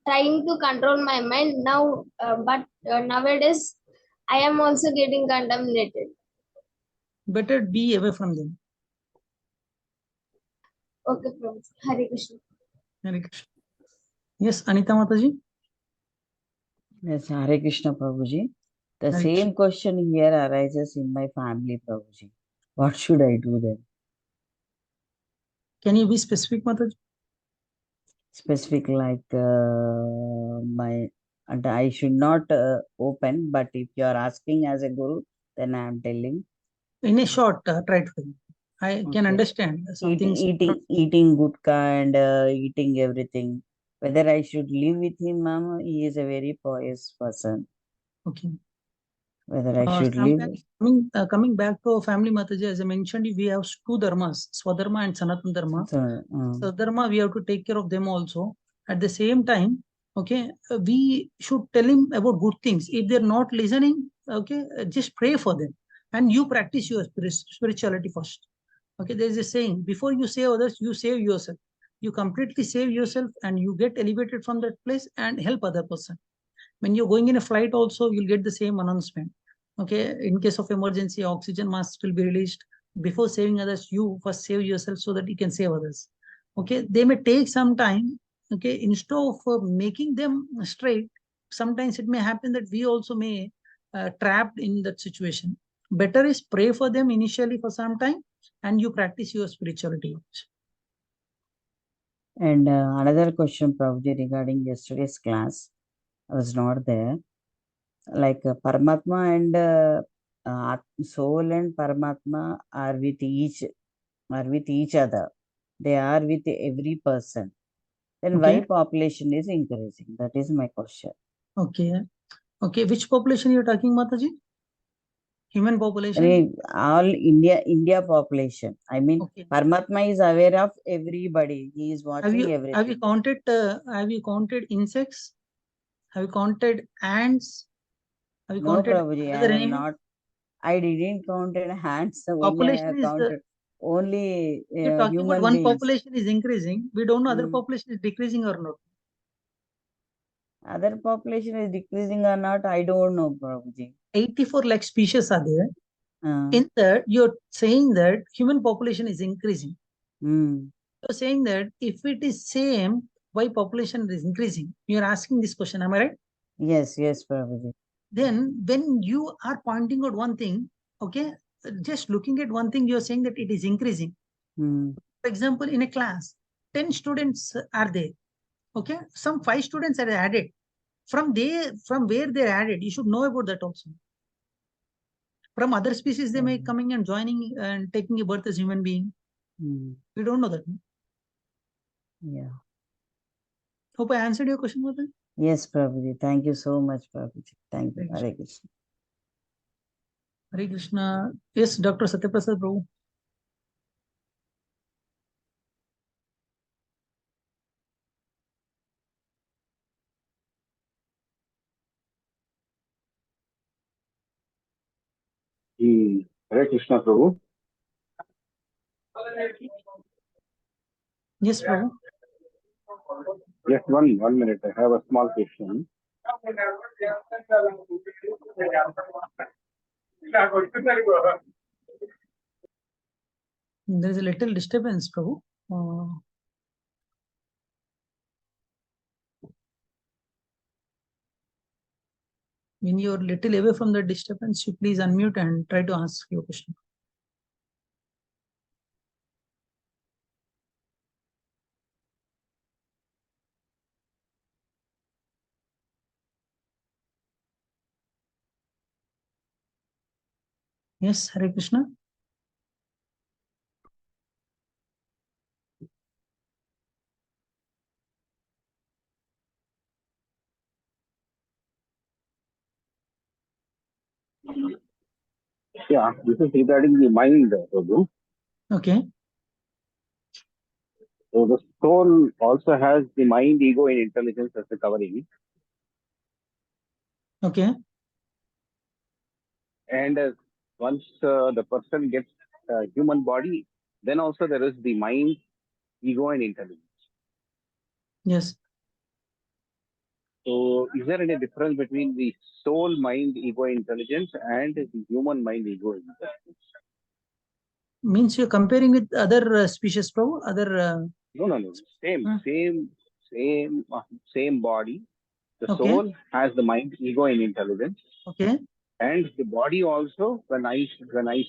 trying to control my mind now, but nowadays I am also getting contaminated. Better be away from them. Okay, Prabhu. Hare Krishna. Hare Krishna. Yes, Anita Mataji. Yes, Hare Krishna Prabhuji. The Hare same Krishna. question here arises in my family, Prabhuji. What should I do then? Can you be specific, Mataji? Specific like and I should not open, but if you are asking as a guru, then I am telling. In a short, try to tell. I can Okay. understand some things. Eating gutka and eating everything. Whether I should live with him, ma'am, he is a very pious person. Okay. Whether I should live. Coming back to family, Mataji, as I mentioned, we have two dharmas, Swadharma and Sanatandharma. Swadharma, we have to take care of them also. At the same time, okay, we should tell him about good things. If they're not listening, okay, just pray for them. And you practice your spirituality first. Okay, there is a saying, before you save others, you save yourself. You completely save yourself and you get elevated from that place and help other person. When you're going in a flight also, you'll get the same announcement. Okay, in case of emergency, oxygen mask will be released. Before saving others, you first save yourself so that you can save others. Okay, they may take some time. Okay, instead of making them straight, sometimes it may happen that we also may trapped in that situation. Better is pray for them initially for some time and you practice your spirituality. And another question, Prabhuji, regarding yesterday's class. I was not there. Like Paramatma and soul and Paramatma are with each other. They are with every person. Then why population is increasing? That is my question. Okay. Okay. Which population you're talking, Mataji? Human population? All India population. I mean, Paramatma is aware of everybody. He is watching everything. Have you counted insects? Have you counted ants? Have you counted Prabhuji, other I am animals? not. I didn't count ants. Population Only you're talking human about one beings. population is increasing. We don't know other population is decreasing or not. Other population is decreasing or not, I don't know, Prabhuji. 84 lakh species are there. Uh, In that, you're saying that human population is increasing. mm. You're saying that if it is same, why population is increasing? You're asking this question, am I right? Yes, yes, Prabhuji. Then when you are pointing out one thing, okay, just looking at one thing, you're saying that it is increasing. Mm. For example, in a class, 10 students are there. Okay, some 5 students are added. From where they're added, you should know about that also. From other species, they may coming and joining and taking a birth as human being. Mm. We don't know that. Yeah. Hope I answered your question, Mother. Yes, Prabhuji. Thank you so much, Prabhuji. Thank you. Hare Hare Krishna. Hare Krishna. Yes, Dr. Satyaprasad Prabhu. Hare Krishna, Prabhu. Yes, Prabhu. Yes, one minute. I have a small question. There is a little disturbance, Prabhu. When you're little away from the disturbance, you please unmute and try to ask your question. Yes, Hare Krishna. Yeah, this is regarding the mind, Prabhu. Okay. So the soul also has the mind, ego, and intelligence as the covering. Okay. And once the person gets a human body, then also there is the mind, ego, and intelligence. Yes. So is there any difference between the soul, mind, ego, intelligence and the human mind, ego, and intelligence? Means you're comparing with other species, Prabhu? Other. No. Same body. The Okay. soul has the mind, ego, and intelligence. Okay. And the body also, when I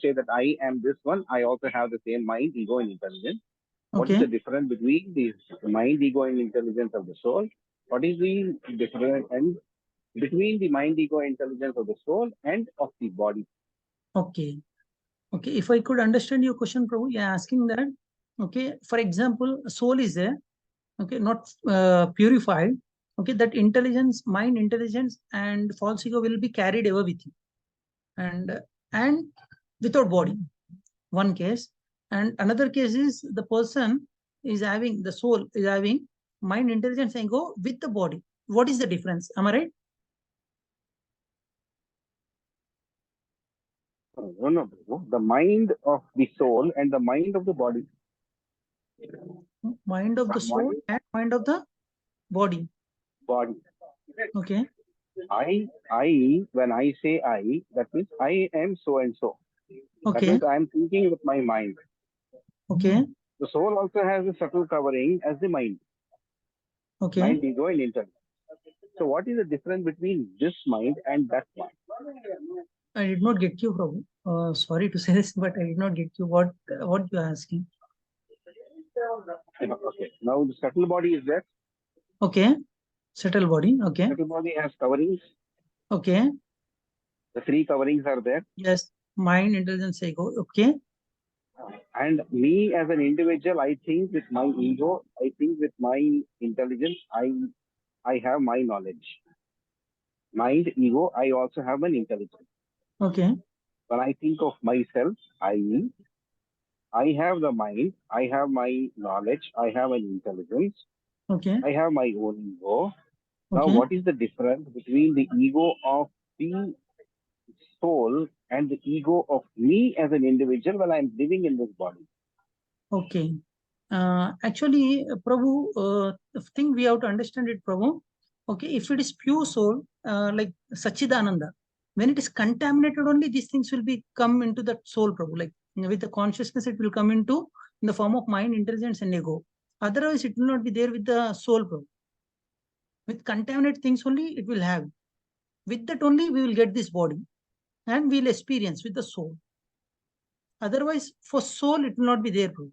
say that I am this one, I also have the same mind, ego, and intelligence. What is Okay. the difference between the mind, ego, and intelligence of the soul? What is the difference and between the mind, ego, intelligence of the soul and of the body? Okay. Okay. If I could understand your question, Prabhu, you're asking that. Okay. For example, soul is there. Okay. Not purified. Okay. That intelligence, mind intelligence, and false ego will be carried away with you. And without body. One case. And another case is the person is having, the soul is having mind, intelligence, and ego with the body. What is the difference? Am I right? No. The mind of the soul and the mind of the body. Mind of the soul and mind of the body. Body. Okay. When I say I, that means I am so and so. Okay. That means I am thinking with my mind. Okay. The soul also has a subtle covering as the mind. Okay. Mind, ego, and intelligence. So what is the difference between this mind and that mind? I did not get you, Prabhu. Sorry to say this, but I did not get you. What you are asking? Okay. Now the subtle body is there. Okay. Subtle body. Okay. Subtle body has coverings. Okay. The 3 coverings are there. Yes. Mind, intelligence, ego. Okay. And me as an individual, I think with my ego, I think with my intelligence, I have my knowledge. Mind, ego, I also have an intelligence. Okay. When I think of myself, I have the mind, I have my knowledge, I have an intelligence, Okay. I have my own ego. Now, Okay. what is the difference between the ego of the soul and the ego of me as an individual when I'm living in this body? Okay. Actually, Prabhu, the thing we have to understand it, Prabhu. Okay, if it is pure soul, like Sachidananda, when it is contaminated only, these things will be come into the soul, Prabhu. Like with the consciousness, it will come into in the form of mind, intelligence, and ego. Otherwise, it will not be there with the soul, Prabhu. With contaminated things only, it will have. With that only, we will get this body and we will experience with the soul. Otherwise, for soul, it will not be there, Prabhu.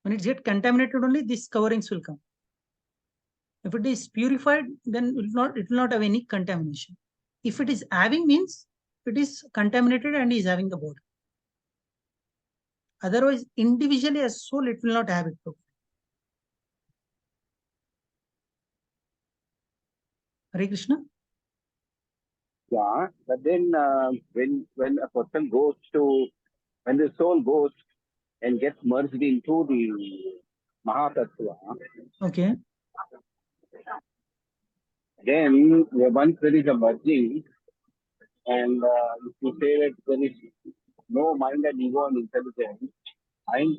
When it gets contaminated only, these coverings will come. If it is purified, then it will not have any contamination. If it is having, means it is contaminated and is having the body. Otherwise, individually as soul, it will not have it. Hare Krishna. Yeah, but then when a person goes to, when the soul goes and gets merged into the Mahatattva, Okay. then once there is a merging, and if you say that there is no mind and ego and intelligence, and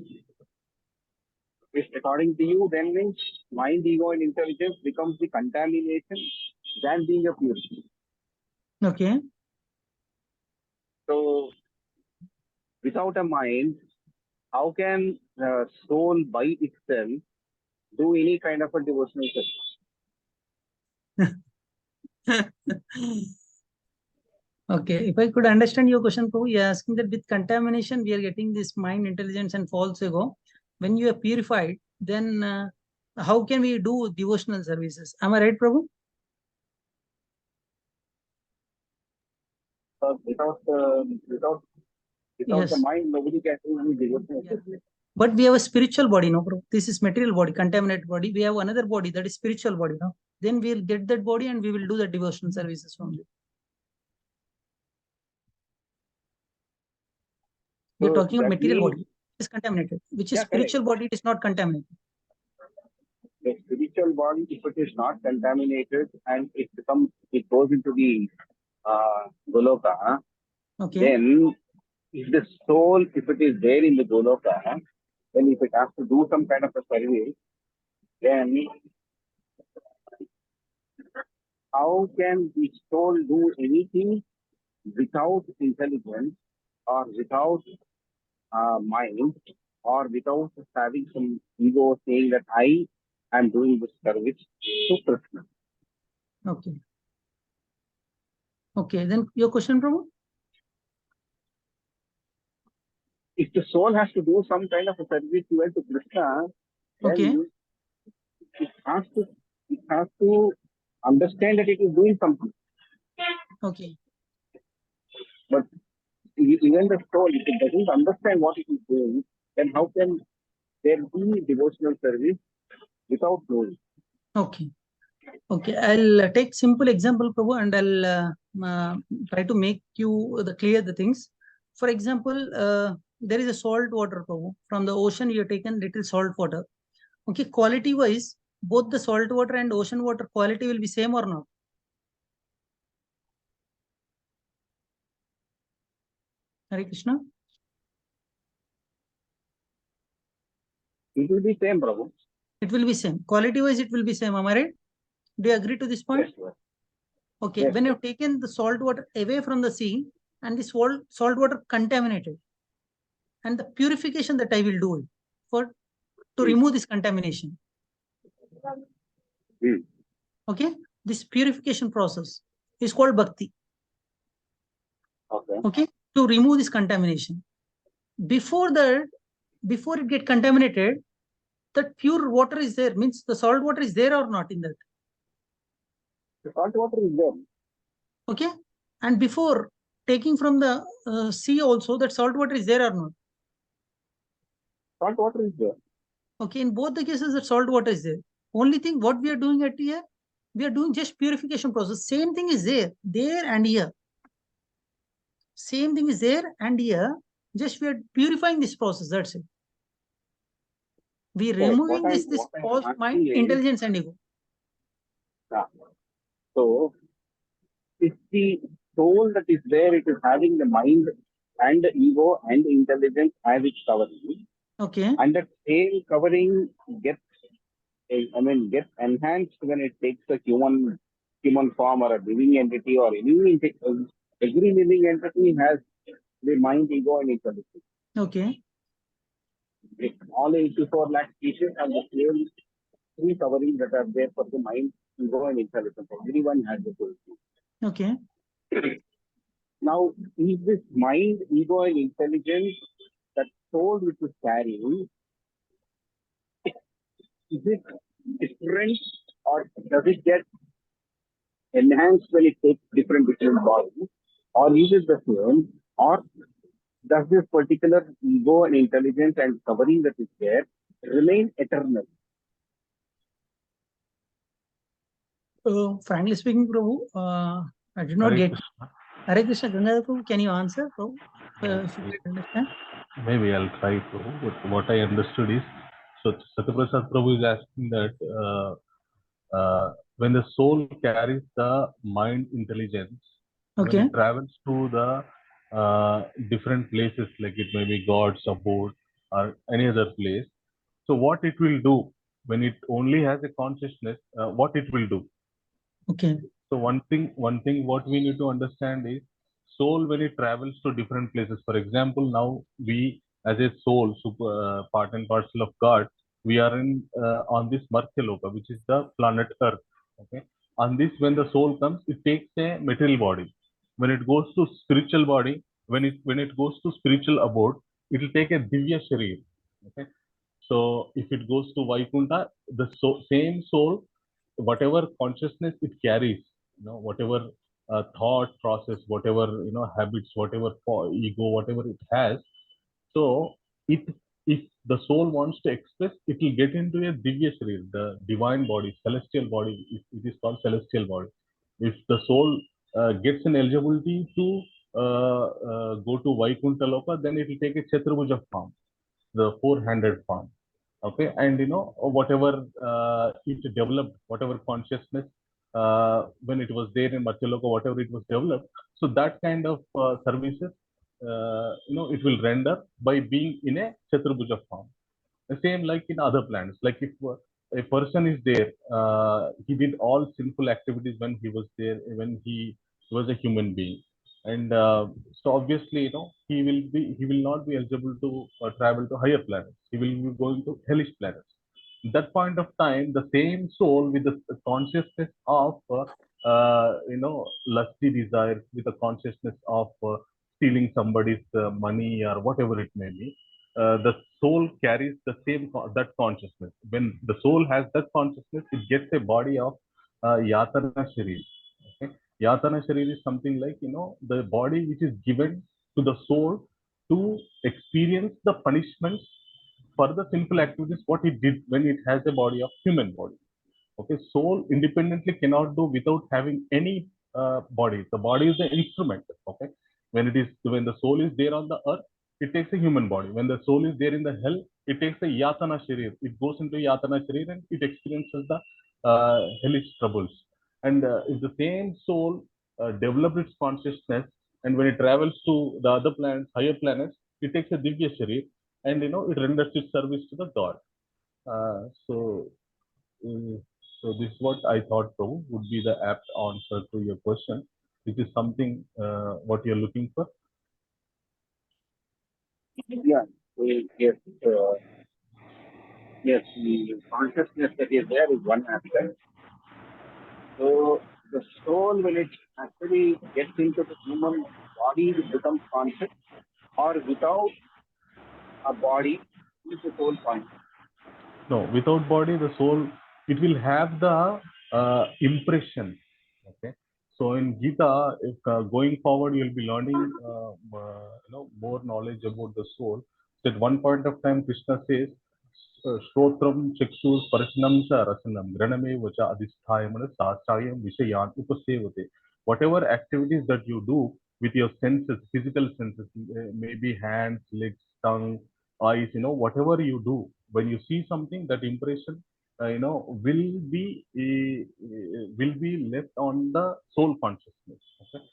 if according to you, then means mind, ego, and intelligence becomes the contamination than being a purity. Okay. So, without a mind, how can soul by itself do any kind of a devotional service? Okay, if I could understand your question, Prabhu, you are asking that with contamination, we are getting this mind, intelligence, and false ego. When you are purified, then how can we do devotional services? Am I right, Prabhu? Without Yes. the mind, nobody can do any devotional service. But we have a spiritual body, no, Prabhu. This is material body, contaminated body. We have another body that is spiritual body, no? Then we'll get that body and we will do the devotional services only. We are So talking about that material means, body. It is contaminated, which is yeah, spiritual correct. body, it is not contaminated. The spiritual body, if it is not contaminated and it goes into the Goloka, Okay. then if the soul, if it is there in the Goloka, then if it has to do some kind of a service, then how can the soul do anything without intelligence or without mind or without having some ego saying that I am doing this service to Krishna? Okay. Okay, then your question, Prabhu? If the soul has to do some kind of a service even to Krishna, then Okay. it has to understand that it is doing something. Okay. But even the soul, if it doesn't understand what it is doing, then how can there be devotional service without knowing? Okay. Okay, I'll take simple example, Prabhu, and I'll try to make you clear the things. For example, there is a salt water, Prabhu. From the ocean, you have taken little salt water. Okay, quality wise, both the salt water and ocean water quality will be same or not? Hare Krishna. It will be same, Prabhu. It will be same. Quality wise, it will be same. Am I right? Do you agree to this point? Yes, sir. Okay, Yes, when sir. you've taken the salt water away from the sea and the salt water contaminated, and the purification that I will do to remove this contamination. Okay, this purification process is called bhakti. Okay, to remove this contamination. Before that, before it get contaminated, that pure water is there, means the salt water is there or not in that? The salt water is there. Okay, and before taking from the sea also, that salt water is there or not? Salt water is there. Okay, in both the cases, that salt water is there. Only thing what we are doing at here, we are doing just purification process. Same thing is there and here. Same thing is there and here. Just we are purifying this process. That's it. We are removing this false mind, intelligence, and ego. So, if the soul that is there, it is having the mind and the ego and the intelligence as its covering. Okay. And that same covering gets gets enhanced when it takes a human form or a living entity or every living entity has the mind, ego, and intelligence. Okay. All 84 lakh species have the same three coverings that are there for the mind, ego, and intelligence. Everyone has the same. Okay. Now, is this mind, ego, and intelligence, that soul which is carrying, is it different or does it get enhanced when it takes different bodies? Or is it the same? Or does this particular ego and intelligence and covering that is there remain eternal? Frankly speaking, Prabhu, I did not Hare get. Krishna. Hare Krishna, Ganga Prabhu, can you answer, Prabhu? If you can understand. Maybe I'll try to. But what I understood is, so Satyaprasad Prabhu is asking that when the soul carries the mind intelligence, when Okay. it travels to the different places, like it may be God's abode or any other place, so what it will do when it only has a consciousness, what it will do? Okay. So one thing what we need to understand is soul when it travels to different places. For example, now we as a soul, part and parcel of God, we are in on this Martyaloka, which is the planet Earth. Okay, on this when the soul comes, it takes a material body. When it goes to spiritual body, when it goes to spiritual abode, it will take a divya sharir. Okay, so if it goes to Vaikuntha, the same soul, whatever consciousness it carries, whatever thought process, whatever habits, whatever ego, whatever it has, so it if the soul wants to express, it will get into a divya sharir, the divine body, celestial body. It is called celestial body. If the soul gets an eligibility to go to Vaikuntha Loka, then it will take a Chaturabhuja form, the four-handed form. Okay, and whatever it developed, whatever consciousness when it was there in Matyaloka, whatever it was developed, so that kind of services it will render by being in a Chaturabhuja form. The same like in other planets. Like if a person is there, he did all sinful activities when he was there, when he was a human being, and so obviously he will not be eligible to travel to higher planets. He will be going to hellish planets. That point of time, the same soul with the consciousness of lusty desires, with the consciousness of stealing somebody's money or whatever it may be, the soul carries the same that consciousness. When the soul has that consciousness, it gets a body of yatana sharir. Okay? Yatana sharir is something like the body which is given to the soul to experience the punishments for the simple activities what it did when it has a body of human body. Okay, soul independently cannot do without having any body. The body is the instrument. Okay, when the soul is there on the earth, it takes a human body. When the soul is there in the hell, it takes a yatana sharir. It goes into yatana sharir and it experiences the hellish troubles. And if the same soul develops its consciousness, and when it travels to the other planets, higher planets, it takes a divya sharir, and it renders its service to the God. So. So this is what I thought, Prabhu, would be the apt answer to your question, which is something what you're looking for. Yeah. Yes. Yes. The consciousness that is there is one aspect. So the soul, when it actually gets into the human body, it becomes conscious, or without a body, is the soul conscious? No, without body, the soul, it will have the impression. Okay. So in Gita, if going forward, you'll be learning more knowledge about the soul. At one point of time, Krishna says, Shrotram Chakshus Parshanam Cha Rasanam Graname Vacha Adhisthayamana Sasayam Vishayan Upasevate. Whatever activities that you do with your senses, physical senses, maybe hands, legs, tongue, eyes, whatever you do, when you see something, that impression, will be left on the soul consciousness. Okay?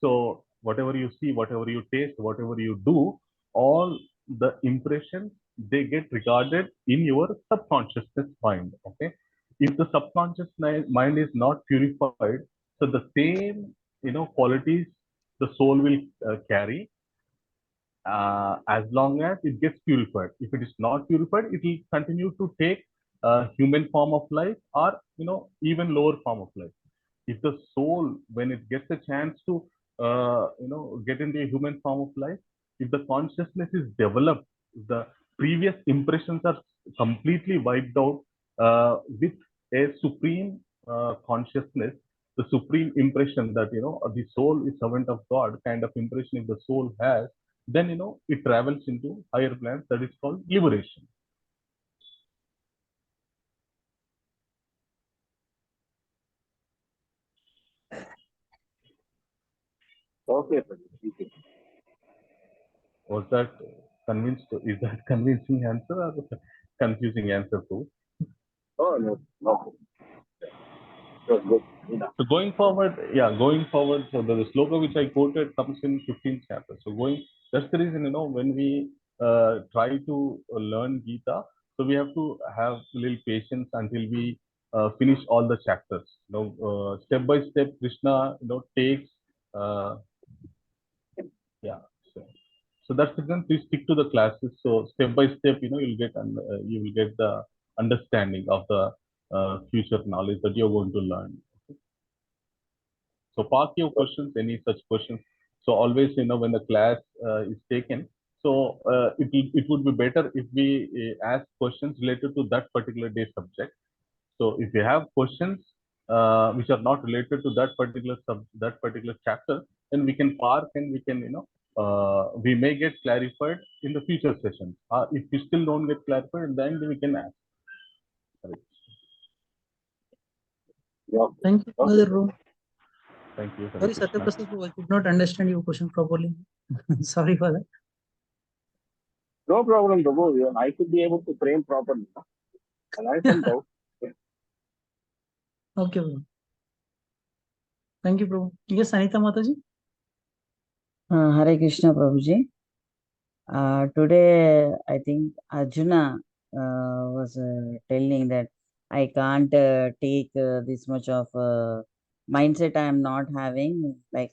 So whatever you see, whatever you taste, whatever you do, all the impressions they get regarded in your subconsciousness mind. Okay, if the subconscious mind is not purified, so the same qualities the soul will carry as long as it gets purified. If it is not purified, it will continue to take human form of life, or even lower form of life. If the soul, when it gets a chance to get into a human form of life, if the consciousness is developed, the previous impressions are completely wiped out with a supreme consciousness, the supreme impression that the soul is servant of God kind of impression if the soul has, then it travels into higher plans, that is called liberation. Okay, sir. Was that convinced? Is that convincing answer or confusing answer too? Oh, no, no. It was good. So going forward, so the sloka which I quoted comes in 15th chapter. So that's the reason, when we try to learn Gita, so we have to have a little patience until we finish all the chapters. Step by step, Krishna, takes, yeah. So that's the reason, please stick to the classes. So step by step, you will get the understanding of the future knowledge that you're going to learn. So park your questions, any such questions. So always, when the class is taken, so it would be better if we ask questions related to that particular day subject. So if you have questions which are not related to that particular chapter, then we can park and we can, we may get clarified in the future sessions. If we still don't get clarified, then we can ask. Thank you, Mother Room. Thank you. Sorry, Satyaprasad, I could not understand your question properly. Sorry for that. No problem, Prabhu. I should be able to frame properly. And I some doubt. Okay, bro. Thank you, Prabhu. Yes, Anita Mataji. Hare Krishna, Prabhuji. Today, I think Arjuna was telling that I can't take this much of mindset I am not having, like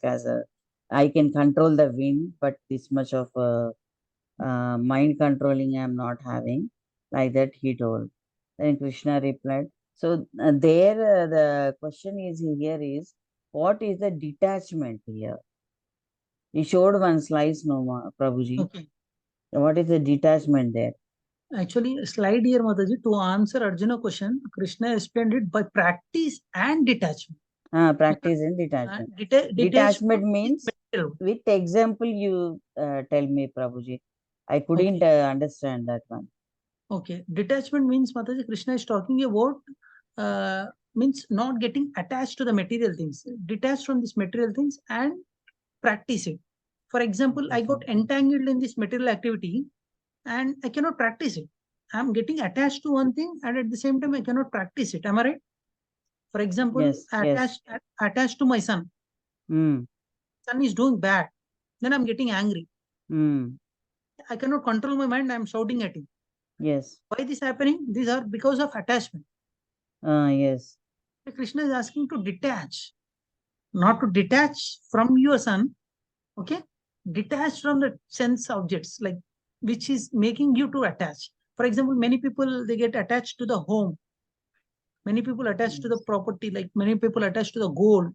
I can control the wind, but this much of mind controlling I am not having, like that he told. Then Krishna replied. So the question is here is, what is the detachment here? He showed one slice, no, Prabhuji. Okay. What is the detachment there? Actually, slide here, Mataji, to answer Arjuna question, Krishna explained it by practice and detachment. Practice and detachment. Detachment Detachment means, with example, you tell me, Prabhuji. I couldn't understand that one. Okay. Detachment means, Mataji, Krishna is talking about, means not getting attached to the material things. Detached from these material things and practice it. For example, I got entangled in this material activity and I cannot practice it. I'm getting attached to one thing and at the same time I cannot practice it. Am I right? For example, Yes, attached to my son. Son is doing bad. Then I'm getting angry. I cannot control my mind. I'm shouting at him. Yes. Why this happening? These are because of attachment. Yes. Krishna is asking to detach, not to detach from your son. Okay, detach from the sense objects, like which is making you to attach. For example, many people, they get attached to the home. Many people attach to the property, like many people attach to the goal.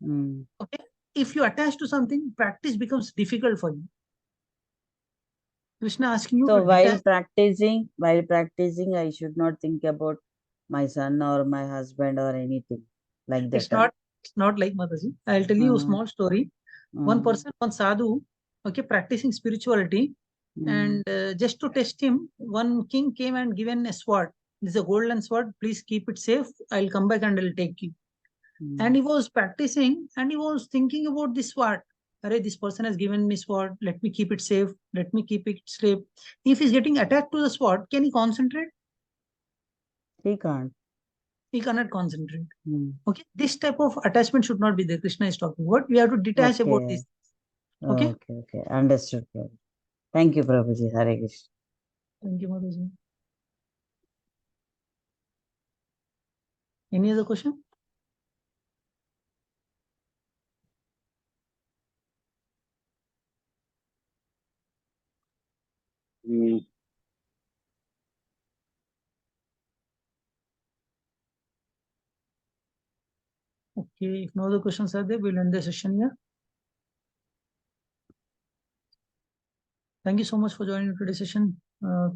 Okay, if you attach to something, practice becomes difficult for you. Krishna asking you so to while practicing, I should not think about my son or my husband or anything like that. It's not like Mataji. I'll tell you a small story. One person, one sadhu, okay, practicing spirituality, and just to test him, one king came and given a sword. This is a golden sword. Please keep it safe. I'll come back and I'll take you. And he was practicing and he was thinking about this sword. Array, this person has given me sword. Let me keep it safe. Let me keep it safe. If he's getting attacked to the sword, can he concentrate? He can't. He cannot concentrate. Okay, this type of attachment should not be there. Krishna is talking about. We have to detach about this. Okay. Okay. Understood, Prabhu. Thank you, Prabhuji. Hare Krishna. Thank you, Mataji. Any other question? Okay, if no other questions are there, we'll end the session here. Thank you so much for joining today's session.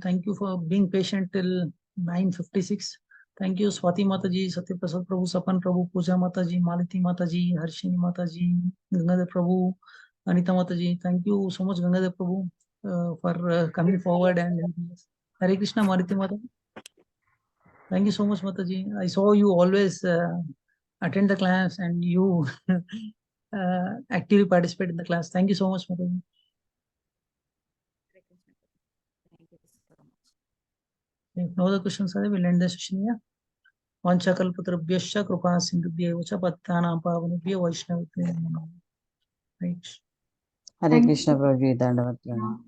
Thank you for being patient till 9:56. Thank you, Swati Mataji, Satyaprasad Prabhu, Sapan Prabhu, Pooja Mataji, Maliti Mataji, Harshini Mataji, Gangadhar Prabhu, Anita Mataji. Thank you so much, Gangadhar Prabhu, for coming forward and helping us. Hare Krishna, Maliti Mataji. Thank you so much, Mataji. I saw you always attend the class and you actively participate in the class. Thank you so much, Mataji. If no other questions are there, we'll end the session here. Vanchakalpatarabhyascha kripa sindhubhyev cha pattanam pavanebhyo vaishnavabhyo namo namaha. Right. Hare Krishna Prabhuji, Dandavat Pranam.